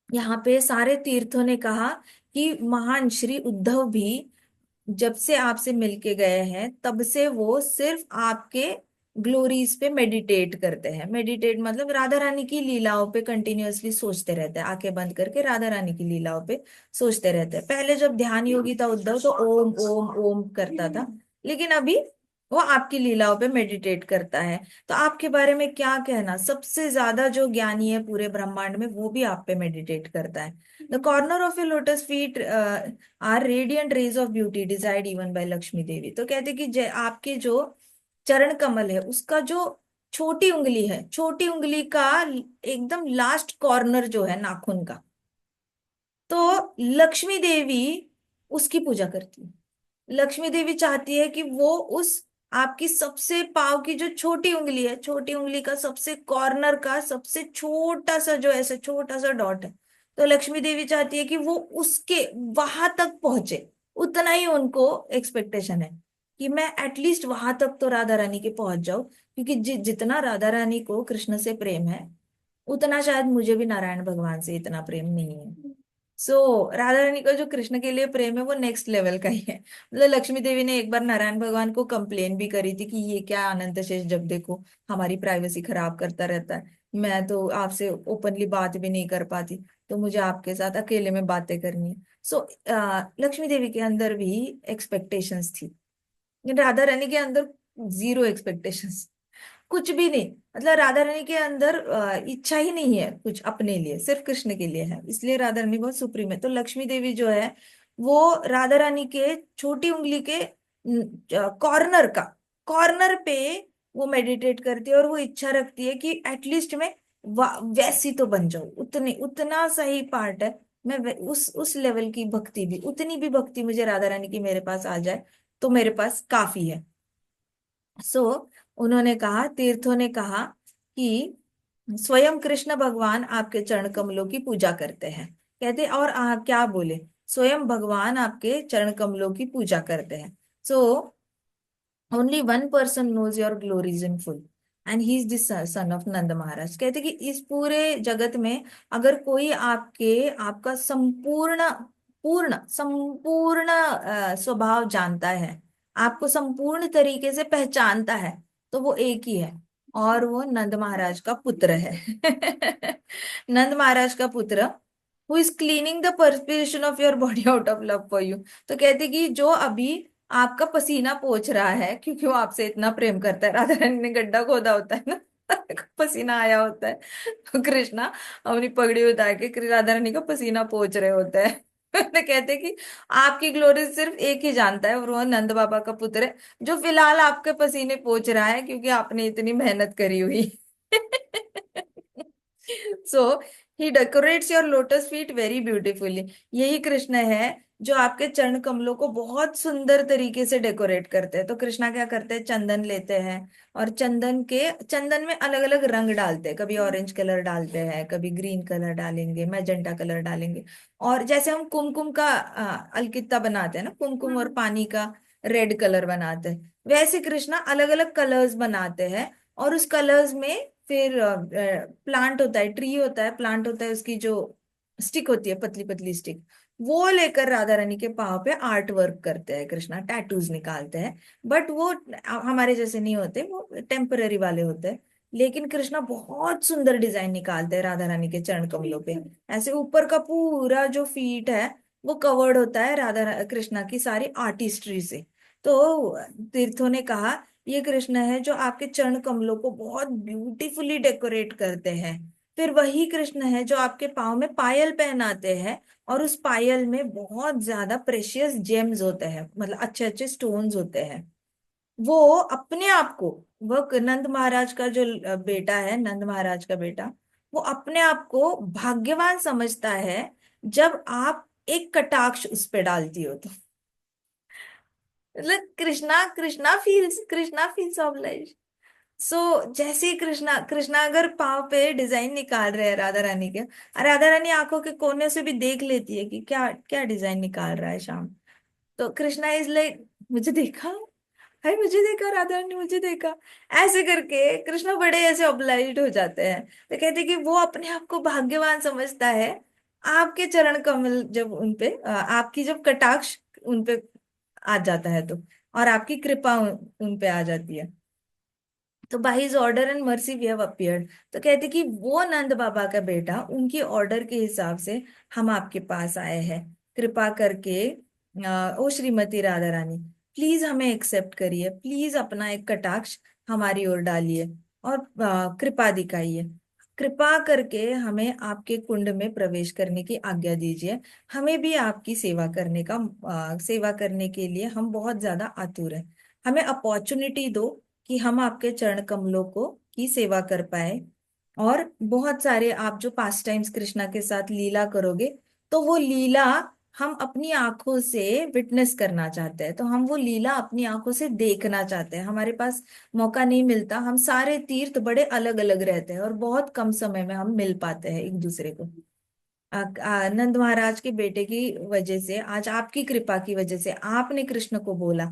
यहाँ पे सारे तीर्थों ने कहा कि महान श्री उद्धव भी जब से आपसे मिलके गए हैं तब से वो सिर्फ आपके ग्लोरीज पे मेडिटेट करते हैं। मेडिटेट मतलब राधा रानी की लीलाओं पे कंटिन्यूअसली सोचते रहते हैं, आंखें बंद करके राधा रानी की लीलाओं पे सोचते रहते हैं। पहले जब ध्यान योगी था उद्धव तो ओम ओम ओम करता था, लेकिन अभी वो आपकी लीलाओं पे मेडिटेट करता है। तो आपके बारे में क्या कहना, सबसे ज्यादा जो ज्ञानी है पूरे ब्रह्मांड में वो भी आप पे मेडिटेट करता है। The corner of a lotus feet are radiant rays of beauty desired even by Lakshmi Devi. तो कहते कि आपके जो चरण कमल है उसका जो छोटी उंगली है, छोटी उंगली का एकदम लास्ट कॉर्नर जो है नाखून का, तो लक्ष्मी देवी उसकी पूजा करती है। लक्ष्मी देवी चाहती है कि वो उस आपकी सबसे पाव की जो छोटी उंगली है, छोटी उंगली का सबसे कॉर्नर का सबसे छोटा सा जो ऐसे छोटा सा डॉट है, तो लक्ष्मी देवी चाहती है कि वो उसके वहां तक पहुंचे। उतना ही उनको एक्सपेक्टेशन है कि मैं एटलीस्ट वहां तक तो राधा रानी के पहुंच जाऊं, क्योंकि जितना राधा रानी को कृष्ण से प्रेम है उतना शायद मुझे भी नारायण भगवान से इतना प्रेम नहीं है। सो राधा रानी का जो कृष्ण के लिए प्रेम है वो नेक्स्ट लेवल का ही है। मतलब लक्ष्मी देवी ने एक बार नारायण भगवान को कंप्लेन भी करी थी कि ये क्या अनंत शेष जब देखो हमारी प्राइवेसी खराब करता रहता है, मैं तो आपसे ओपनली बात भी नहीं कर पाती, तो मुझे आपके साथ अकेले में बातें करनी है। सो लक्ष्मी देवी के अंदर भी एक्सपेक्टेशंस थी, लेकिन राधा रानी के अंदर जीरो एक्सपेक्टेशंस, कुछ भी नहीं। मतलब राधा रानी के अंदर इच्छा ही नहीं है कुछ अपने लिए, सिर्फ कृष्ण के लिए है, इसलिए राधा रानी बहुत सुप्रीम है। तो लक्ष्मी देवी जो है वो राधा रानी के छोटी उंगली के कॉर्नर पे वो मेडिटेट करती है और वो इच्छा रखती है कि एटलीस्ट मैं वैसी तो बन जाऊं, उतनी उतना सही पार्ट है। मैं उस लेवल की भक्ति भी, उतनी भी भक्ति मुझे राधा रानी की मेरे पास आ जाए तो मेरे पास काफी है। सो उन्होंने कहा, तीर्थों ने कहा कि स्वयं कृष्ण भगवान आपके चरण कमलों की पूजा करते हैं। कहते और क्या बोले, स्वयं भगवान आपके चरण कमलों की पूजा करते हैं। So only one person knows your glories in full and he is the son of Nand Maharaj. कहते कि इस पूरे जगत में अगर कोई आपका संपूर्ण पूर्ण संपूर्ण स्वभाव जानता है, आपको संपूर्ण तरीके से पहचानता है, तो वो एक ही है, और वो नंद महाराज का पुत्र है। नंद महाराज का पुत्र who is cleaning the perspiration of your body out of love for you. तो कहते कि जो अभी आपका पसीना पोंछ रहा है क्योंकि वो आपसे इतना प्रेम करता है, राधा रानी ने गड्ढा खोदा होता है ना, पसीना आया होता है, तो कृष्णा अपनी पगड़ी उतार के राधा रानी का पसीना पोंछ रहे होते हैं। तो कहते कि आपकी ग्लोरी सिर्फ एक ही जानता है और वो नंद बाबा का पुत्र है, जो फिलहाल आपके पसीने पोंछ रहा है क्योंकि आपने इतनी मेहनत करी हुई। So he decorates your lotus feet very beautifully. यही कृष्ण है जो आपके चरण कमलों को बहुत सुंदर तरीके से डेकोरेट करते हैं। तो कृष्णा क्या करते हैं, चंदन लेते हैं और चंदन में अलग अलग रंग डालते हैं, कभी ऑरेंज कलर डालते हैं, कभी ग्रीन कलर डालेंगे, मैजेंटा कलर डालेंगे। और जैसे हम कुमकुम का अलकित्ता बनाते हैं ना, कुमकुम और पानी का रेड कलर बनाते हैं, वैसे कृष्णा अलग अलग कलर्स बनाते हैं। और उस कलर्स में फिर प्लांट होता है, ट्री होता है, प्लांट होता है, उसकी जो स्टिक होती है पतली पतली स्टिक, वो लेकर राधा रानी के पाँव पे आर्ट वर्क करते हैं, कृष्णा टैटूज निकालते हैं। बट वो हमारे जैसे नहीं होते, वो टेम्पररी वाले होते हैं। लेकिन कृष्णा बहुत सुंदर डिजाइन निकालते हैं राधा रानी के चरण कमलों पे। ऐसे ऊपर का पूरा जो फीट है वो कवर्ड होता है कृष्णा की सारी आर्टिस्ट्री से। तो तीर्थों ने कहा ये कृष्ण है जो आपके चरण कमलों को बहुत ब्यूटीफुली डेकोरेट करते हैं। फिर वही कृष्ण है जो आपके पाँव में पायल पहनाते हैं, और उस पायल में बहुत ज्यादा प्रेशियस जेम्स होते हैं, मतलब अच्छे अच्छे स्टोन्स होते हैं। वो अपने आप को, वो नंद महाराज का जो बेटा है, नंद महाराज का बेटा, वो अपने आप को भाग्यवान समझता है जब आप एक कटाक्ष उस पे डालती हो तो। मतलब कृष्णा फील्स ऑब्लाइज। सो जैसे ही कृष्णा कृष्णा अगर पाँव पे डिजाइन निकाल रहे हैं राधा रानी के, राधा रानी आंखों के कोने से भी देख लेती है कि क्या क्या डिजाइन निकाल रहा है श्याम। तो कृष्णा इज लाइक, मुझे देखा, हाय मुझे देखा, राधा रानी मुझे देखा। ऐसे करके कृष्णा बड़े ऐसे ऑब्लाइज्ड हो जाते हैं। तो कहते हैं कि वो अपने आप को भाग्यवान समझता है आपके चरण कमल जब उनपे आपकी जब कटाक्ष उनपे आ जाता है तो, और आपकी कृपा उनपे आ जाती है। तो by his order and mercy we have appeared. तो कहते कि वो नंद बाबा का बेटा उनकी ऑर्डर के हिसाब से हम आपके पास आए हैं। कृपा करके ओ श्रीमती राधा रानी, प्लीज हमें एक्सेप्ट करिए, प्लीज अपना एक कटाक्ष हमारी ओर डालिए और कृपा दिखाइए। कृपा करके हमें आपके कुंड में प्रवेश करने की आज्ञा दीजिए। हमें भी आपकी सेवा करने के लिए हम बहुत ज्यादा आतुर हैं। हमें अपॉर्चुनिटी दो कि हम आपके चरण कमलों को की सेवा कर पाए। और बहुत सारे आप जो पास टाइम्स कृष्णा के साथ लीला करोगे, तो वो लीला हम अपनी आंखों से विटनेस करना चाहते हैं, तो हम वो लीला अपनी आंखों से देखना चाहते हैं। हमारे पास मौका नहीं मिलता, हम सारे तीर्थ बड़े अलग अलग रहते हैं और बहुत कम समय में हम मिल पाते हैं एक दूसरे को। नंद महाराज के बेटे की वजह से, आज आपकी कृपा की वजह से आपने कृष्ण को बोला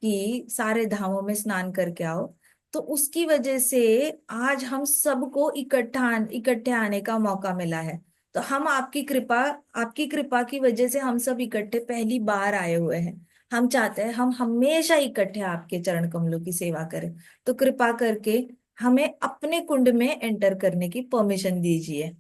कि सारे धामों में स्नान करके आओ, तो उसकी वजह से आज हम सबको इकट्ठे आने का मौका मिला है। तो हम आपकी कृपा की वजह से हम सब इकट्ठे पहली बार आए हुए हैं। हम चाहते हैं हम हमेशा इकट्ठे आपके चरण कमलों की सेवा करें। तो कृपा करके हमें अपने कुंड में एंटर करने की परमिशन दीजिए।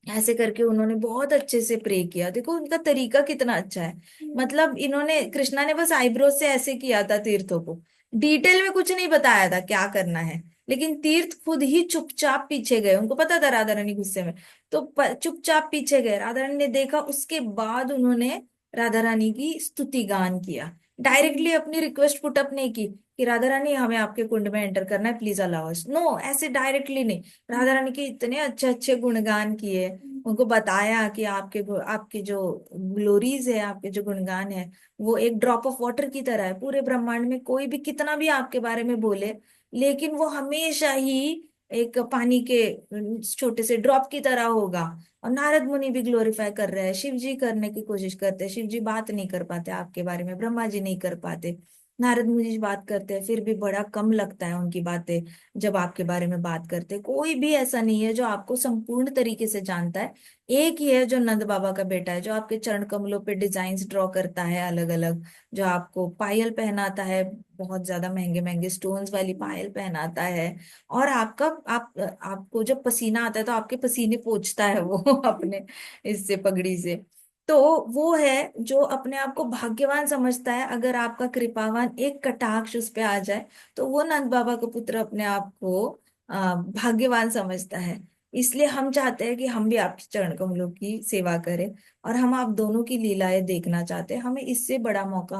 ऐसे करके उन्होंने बहुत अच्छे से प्रे किया। देखो उनका तरीका कितना अच्छा है। मतलब इन्होंने, कृष्णा ने बस आईब्रो से ऐसे किया था तीर्थों को, डिटेल में कुछ नहीं बताया था क्या करना है। लेकिन तीर्थ खुद ही चुपचाप पीछे गए, उनको पता था राधा रानी गुस्से में। तो चुपचाप पीछे गए, राधा रानी ने देखा, उसके बाद उन्होंने राधा रानी की स्तुति गान किया। डायरेक्टली अपनी रिक्वेस्ट पुट अप नहीं की कि राधा रानी हमें आपके कुंड में एंटर करना है, प्लीज अलाउ अस। नो, ऐसे डायरेक्टली नहीं। राधा रानी के इतने अच्छे अच्छे गुणगान किए, उनको बताया कि आपके जो ग्लोरीज है, आपके जो गुणगान है, वो एक ड्रॉप ऑफ वाटर की तरह है। पूरे ब्रह्मांड में कोई भी कितना भी आपके बारे में बोले, लेकिन वो हमेशा ही एक पानी के छोटे से ड्रॉप की तरह होगा। और नारद मुनि भी ग्लोरीफाई कर रहे हैं, शिव जी करने की कोशिश करते हैं, शिव जी बात नहीं कर पाते आपके बारे में, ब्रह्मा जी नहीं कर पाते। नारद मुनि बात करते हैं, फिर भी बड़ा कम लगता है उनकी बातें जब आपके बारे में बात करते हैं। कोई भी ऐसा नहीं है जो आपको संपूर्ण तरीके से जानता है। एक ही है जो नंद बाबा का बेटा है, जो आपके चरण कमलों पे डिजाइन्स ड्रॉ करता है अलग अलग, जो आपको पायल पहनाता है, बहुत ज्यादा महंगे महंगे स्टोन्स वाली पायल पहनाता है। और आपको जब पसीना आता है तो आपके पसीने पोंछता है वो अपने इससे पगड़ी से। तो वो है जो अपने आप को भाग्यवान समझता है। अगर आपका कृपावान एक कटाक्ष उस पे आ जाए, तो वो नंद बाबा का पुत्र अपने आप को भाग्यवान समझता है। इसलिए हम चाहते हैं कि हम भी आपके चरण कमलों की सेवा करें, और हम आप दोनों की लीलाएं देखना चाहते हैं। हमें इससे बड़ा मौका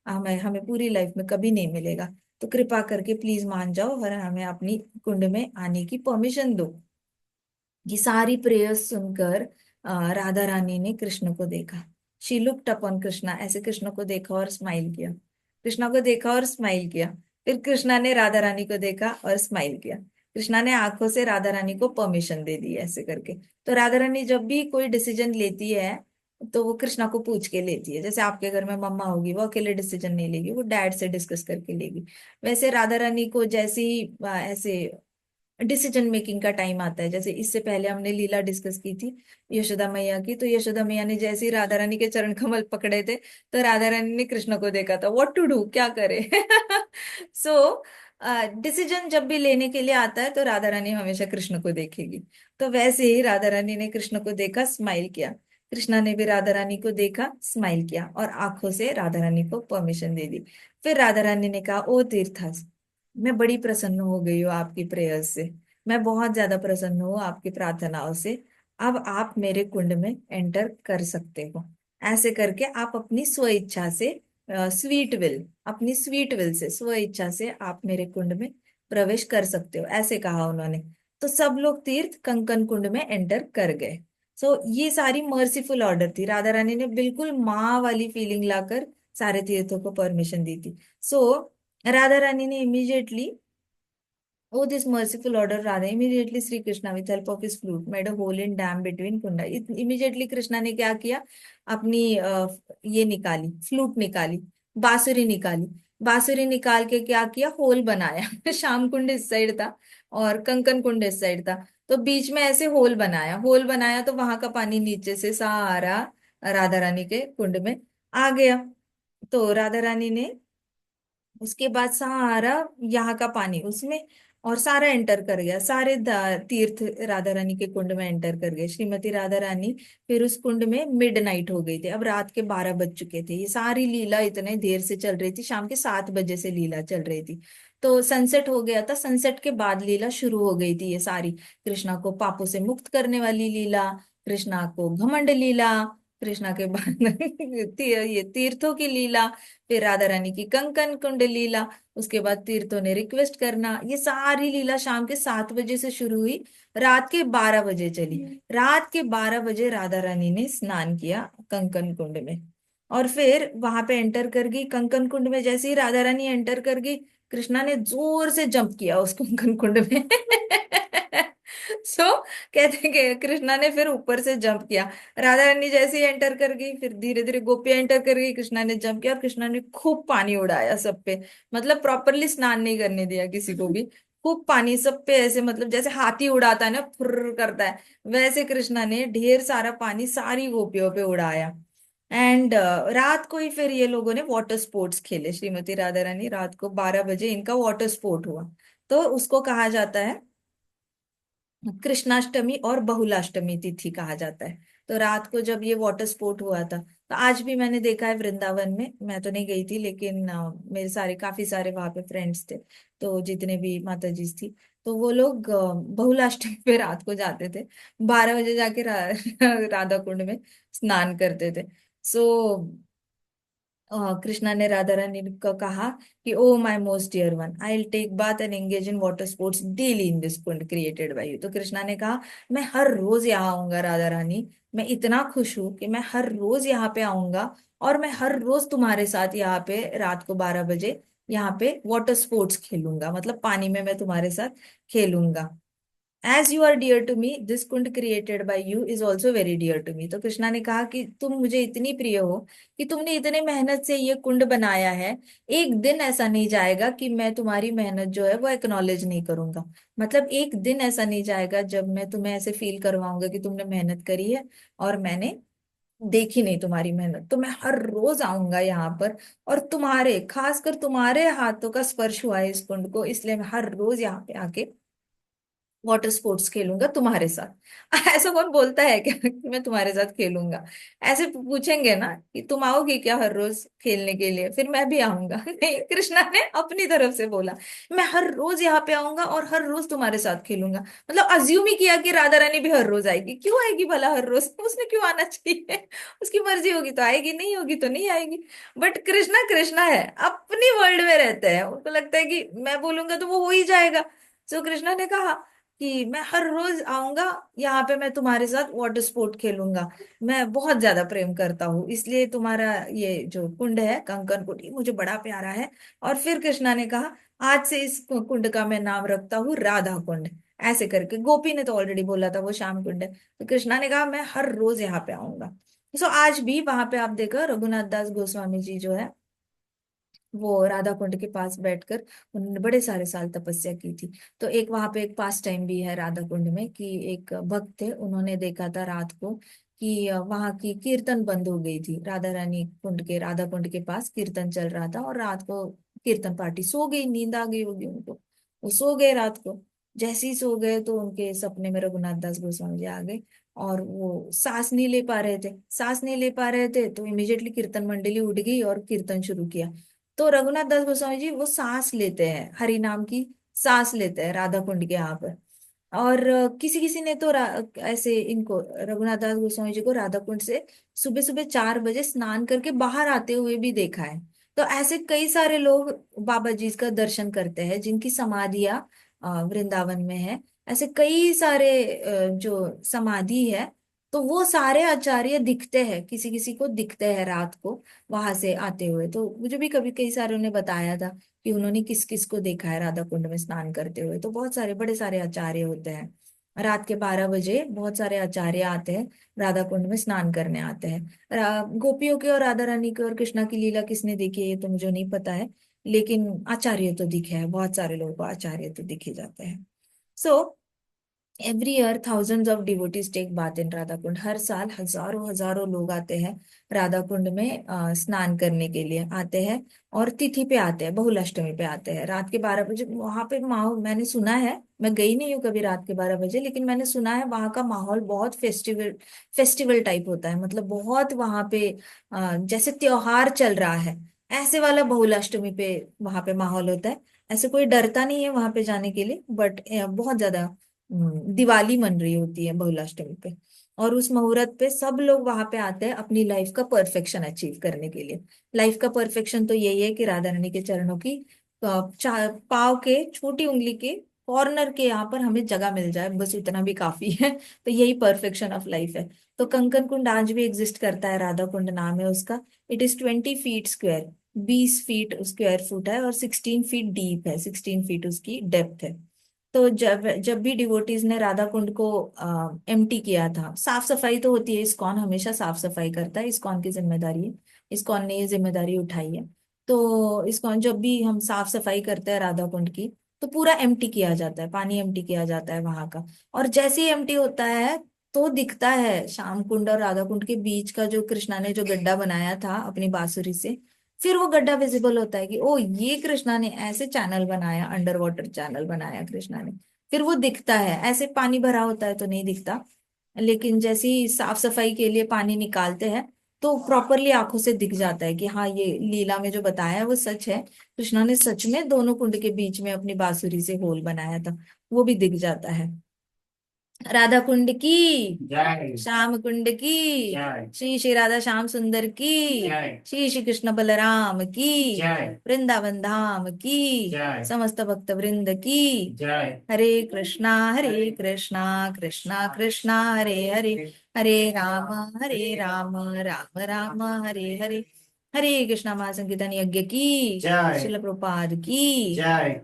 हमें हमें पूरी लाइफ में कभी नहीं मिलेगा। तो कृपा करके प्लीज मान जाओ और हमें अपनी कुंड में आने की परमिशन दो। ये सारी प्रेयर्स सुनकर राधा रानी ने कृष्ण को देखा। शी लुक्ड अपॉन कृष्णा, ऐसे कृष्ण को देखा और स्माइल किया। कृष्णा को देखा और स्माइल किया। फिर कृष्णा ने राधा रानी को देखा और स्माइल किया। कृष्णा ने आंखों से राधा रानी को परमिशन दे दी ऐसे करके। तो राधा रानी जब भी कोई डिसीजन लेती है, तो वो कृष्णा को पूछ के लेती है। जैसे आपके घर में मम्मा होगी, वो अकेले डिसीजन नहीं लेगी, वो डैड से डिस्कस करके लेगी। वैसे राधा रानी को जैसे ही ऐसे डिसीजन मेकिंग का टाइम आता है, जैसे इससे पहले हमने लीला डिस्कस की थी यशोदा मैया की, तो यशोदा मैया ने जैसे ही राधा रानी के चरण कमल पकड़े थे, तो राधा रानी ने कृष्ण को देखा था, व्हाट टू डू, क्या करे। सो डिसीजन जब भी लेने के लिए आता है, तो राधा रानी हमेशा कृष्ण को देखेगी। तो वैसे ही राधा रानी ने कृष्ण को देखा, स्माइल किया। कृष्णा ने भी राधा रानी को देखा, स्माइल किया और आंखों से राधा रानी को परमिशन दे दी। फिर राधा रानी ने कहा, ओ तीर्थस, मैं बड़ी प्रसन्न हो गई हूँ आपकी प्रेयर्स से। मैं बहुत ज्यादा प्रसन्न हूँ आपकी प्रार्थनाओं से। अब आप मेरे कुंड में एंटर कर सकते हो। ऐसे करके आप अपनी स्व इच्छा से स्वीट विल, अपनी स्वीट विल से, स्व इच्छा से आप मेरे कुंड में प्रवेश कर सकते हो, ऐसे कहा उन्होंने। तो सब लोग तीर्थ कंकन कुंड में एंटर कर गए। सो ये सारी मर्सीफुल ऑर्डर थी, राधा रानी ने बिल्कुल माँ वाली फीलिंग लाकर सारे तीर्थों को परमिशन दी थी। सो राधा रानी ने immediately, oh this merciful order Radha, immediately Sri Krishna with help of his flute made a hole in dam between kunda। Immediately Krishna ने क्या किया, अपनी ये निकाली, फ्लूट निकाली, बांसुरी निकाली, बांसुरी निकाल के क्या किया, होल बनाया श्याम कुंड इस साइड था और कंकन कुंड इस साइड था, तो बीच में ऐसे होल बनाया, होल बनाया तो वहां का पानी नीचे से सारा राधा रानी के कुंड में आ गया। तो राधा रानी ने उसके बाद सारा यहाँ का पानी उसमें, और सारा एंटर कर गया, सारे तीर्थ राधा रानी के कुंड में एंटर कर गए। श्रीमती राधा रानी फिर उस कुंड में मिडनाइट हो गई थी, अब रात के 12 बज चुके थे। ये सारी लीला इतने देर से चल रही थी, शाम के 7 बजे से लीला चल रही थी। तो सनसेट हो गया था, सनसेट के बाद लीला शुरू हो गई थी। ये सारी कृष्णा को पापों से मुक्त करने वाली लीला, कृष्णा को घमंड लीला, कृष्णा के बाद ये तीर्थों की लीला, फिर राधा रानी की कंकन कुंड लीला, उसके बाद तीर्थों ने रिक्वेस्ट करना, ये सारी लीला शाम के 7 बजे से शुरू हुई, रात के 12 बजे चली। रात के 12 बजे राधा रानी ने स्नान किया कंकन कुंड में, और फिर वहां पे एंटर कर गई कंकन कुंड में। जैसे ही राधा रानी एंटर कर गई, कृष्णा ने जोर से जंप किया उस कंकन कुंड में सो कहते हैं कि कृष्णा ने फिर ऊपर से जंप किया, राधा रानी जैसे ही एंटर कर गई, फिर धीरे धीरे गोपियां एंटर कर गई, कृष्णा ने जंप किया और कृष्णा ने खूब पानी उड़ाया सब पे, मतलब प्रॉपरली स्नान नहीं करने दिया किसी को भी, खूब पानी सब पे ऐसे, मतलब जैसे हाथी उड़ाता है ना, फुर्र करता है, वैसे कृष्णा ने ढेर सारा पानी सारी गोपियों पे उड़ाया। एंड रात को ही फिर ये लोगों ने वाटर स्पोर्ट्स खेले, श्रीमती राधा रानी, रात को 12 बजे इनका वाटर स्पोर्ट हुआ। तो उसको कहा जाता है कृष्णाष्टमी और बहुलाष्टमी तिथि कहा जाता है। तो रात को जब ये वाटर स्पोर्ट हुआ था, तो आज भी मैंने देखा है वृंदावन में, मैं तो नहीं गई थी लेकिन मेरे सारे काफी सारे वहां पे फ्रेंड्स थे, तो जितने भी माता जी थी, तो वो लोग बहुलाष्टमी पे रात को जाते थे, 12 बजे जाके राधा कुंड में स्नान करते थे। सो कृष्णा ने राधा रानी को कहा कि oh my most dear one, I will take bath and engage in water sports daily in this kund created by you. तो कृष्णा ने कहा मैं हर रोज यहाँ आऊंगा राधा रानी, मैं इतना खुश हूं कि मैं हर रोज यहाँ पे आऊंगा, और मैं हर रोज तुम्हारे साथ यहाँ पे रात को 12 बजे यहाँ पे वाटर स्पोर्ट्स खेलूंगा, मतलब पानी में मैं तुम्हारे साथ खेलूंगा। As you are dear to me this kund created by you is also very dear to me. तो कृष्णा ने कहा कि तुम मुझे इतनी प्रिय हो कि तुमने इतने मेहनत से ये कुंड बनाया है, एक दिन ऐसा नहीं जाएगा कि मैं तुम्हारी मेहनत जो है वो एक्नॉलेज नहीं करूंगा, मतलब एक दिन ऐसा नहीं जाएगा जब मैं तुम्हें ऐसे फील करवाऊंगा कि तुमने मेहनत करी है और मैंने देखी नहीं तुम्हारी मेहनत। तो मैं हर रोज आऊंगा यहाँ पर, और तुम्हारे, खासकर तुम्हारे हाथों का स्पर्श हुआ है इस कुंड को, इसलिए मैं हर रोज यहाँ पे आके वाटर स्पोर्ट्स खेलूंगा तुम्हारे साथ ऐसा कौन बोलता है क्या कि मैं तुम्हारे साथ खेलूंगा? ऐसे पूछेंगे ना कि तुम आओगी क्या हर रोज खेलने के लिए, फिर मैं भी आऊंगा नहीं, कृष्णा ने अपनी तरफ से बोला मैं हर रोज यहाँ पे आऊंगा और हर रोज तुम्हारे साथ खेलूंगा, मतलब अज्यूम ही किया कि राधा रानी भी हर रोज आएगी। क्यों आएगी भला हर रोज, उसने क्यों आना चाहिए उसकी मर्जी होगी तो आएगी, नहीं होगी तो नहीं आएगी। बट कृष्णा कृष्णा है, अपनी वर्ल्ड में रहते हैं, उनको लगता है कि मैं बोलूंगा तो वो हो ही जाएगा। सो कृष्णा ने कहा कि मैं हर रोज आऊंगा यहाँ पे, मैं तुम्हारे साथ वाटर स्पोर्ट खेलूंगा, मैं बहुत ज्यादा प्रेम करता हूँ, इसलिए तुम्हारा ये जो कुंड है कंकन कुंड, ये मुझे बड़ा प्यारा है। और फिर कृष्णा ने कहा आज से इस कुंड का मैं नाम रखता हूँ राधा कुंड, ऐसे करके। गोपी ने तो ऑलरेडी बोला था वो श्याम कुंड है, तो कृष्णा ने कहा मैं हर रोज यहाँ पे आऊंगा। सो आज भी वहां पे आप देखो रघुनाथ दास गोस्वामी जी जो है, वो राधा कुंड के पास बैठकर उन्होंने बड़े सारे साल तपस्या की थी। तो एक वहां पे एक पास टाइम भी है राधा कुंड में कि एक भक्त थे, उन्होंने देखा था रात को कि वहां की कीर्तन बंद हो गई थी, राधा रानी कुंड के, राधा कुंड के पास कीर्तन चल रहा था, और रात को कीर्तन पार्टी सो गई, नींद आ गई होगी उनको, वो सो गए रात को। जैसे ही सो गए तो उनके सपने में रघुनाथ दास गोस्वामी जी आ गए, और वो सांस नहीं ले पा रहे थे, सांस नहीं ले पा रहे थे, तो इमीडिएटली कीर्तन मंडली उठ गई और कीर्तन शुरू किया। तो रघुनाथ दास गोस्वामी जी वो सांस लेते हैं, हरि नाम की सांस लेते हैं राधा कुंड के यहाँ पर। और किसी किसी ने तो ऐसे इनको रघुनाथ दास गोस्वामी जी को राधा कुंड से सुबह सुबह 4 बजे स्नान करके बाहर आते हुए भी देखा है। तो ऐसे कई सारे लोग बाबा जी का दर्शन करते हैं जिनकी समाधियां वृंदावन में है। ऐसे कई सारे जो समाधि है, तो वो सारे आचार्य दिखते हैं, किसी किसी को दिखते हैं रात को वहां से आते हुए। तो मुझे भी कभी कई सारों ने बताया था कि उन्होंने किस किस को देखा है राधा कुंड में स्नान करते हुए। तो बहुत सारे बड़े सारे आचार्य होते हैं। रात के 12 बजे बहुत सारे आचार्य आते हैं, राधा कुंड में स्नान करने आते हैं। गोपियों की और राधा रानी की और कृष्णा की लीला किसने देखी है ये तो मुझे नहीं पता है, लेकिन आचार्य तो दिखे हैं, बहुत सारे लोगों को आचार्य तो दिखे जाते हैं। So every year thousands of devotees take bath in Radha Kund. हर साल हजारों हजारों लोग आते हैं राधा कुंड में स्नान करने के लिए आते हैं। और तिथि पे आते हैं, बहुलाष्टमी पे आते हैं रात के 12 बजे। वहां पे माहौल मैंने सुना है, मैं गई नहीं हूँ कभी रात के 12 बजे, लेकिन मैंने सुना है वहां का माहौल बहुत फेस्टिवल फेस्टिवल टाइप होता है। मतलब बहुत वहां पे जैसे त्योहार चल रहा है ऐसे वाला बहुलाष्टमी पे वहां पे माहौल होता है। ऐसे कोई डरता नहीं है वहां पे जाने के लिए, बट बहुत ज्यादा दिवाली मन रही होती है बहुलाष्टमी पे। और उस मुहूर्त पे सब लोग वहां पे आते हैं अपनी लाइफ का परफेक्शन अचीव करने के लिए। लाइफ का परफेक्शन तो यही है कि राधा रानी के चरणों की पाव के छोटी उंगली के कॉर्नर के यहाँ पर हमें जगह मिल जाए, बस इतना भी काफी है। तो यही परफेक्शन ऑफ लाइफ है। तो कंकन कुंड आज भी एग्जिस्ट करता है, राधा कुंड नाम है उसका। It is 20 feet square, 20 feet square foot है, और 16 फीट डीप है, 16 फीट उसकी डेप्थ है। तो जब जब भी डिवोटीज ने राधा कुंड को एम्प्टी किया था, साफ सफाई तो होती है, इस्कॉन हमेशा साफ सफाई करता है, इस्कॉन की जिम्मेदारी है, इस्कॉन ने ये जिम्मेदारी उठाई है। तो इस्कॉन जब भी हम साफ सफाई करते हैं राधा कुंड की, तो पूरा एम्प्टी किया जाता है, पानी एम्प्टी किया जाता है वहां का। और जैसे ही एम्प्टी होता है तो दिखता है श्याम कुंड और राधा कुंड के बीच का जो कृष्णा ने जो गड्ढा बनाया था अपनी बांसुरी से, फिर वो गड्ढा विजिबल होता है कि ओ ये कृष्णा ने ऐसे चैनल बनाया, अंडर वाटर चैनल बनाया कृष्णा ने। फिर वो दिखता है, ऐसे पानी भरा होता है तो नहीं दिखता। लेकिन जैसे ही साफ सफाई के लिए पानी निकालते हैं तो प्रॉपरली आंखों से दिख जाता है कि हाँ ये लीला में जो बताया है वो सच है। कृष्णा ने सच में दोनों कुंड के बीच में अपनी बांसुरी से होल बनाया था, वो भी दिख जाता है। राधा कुंड की जय। श्याम कुंड की जय। श्री श्री राधा श्याम सुंदर की जय। श्री श्री कृष्ण बलराम की जय। वृंदावन धाम की जय। समस्त भक्त वृंद की। जय। हरे कृष्णा कृष्णा कृष्णा हरे हरे, हरे राम राम राम हरे हरे। हरे कृष्णा महासंकीर्तन यज्ञ की, जय। शिल प्रभुपाद की। जय।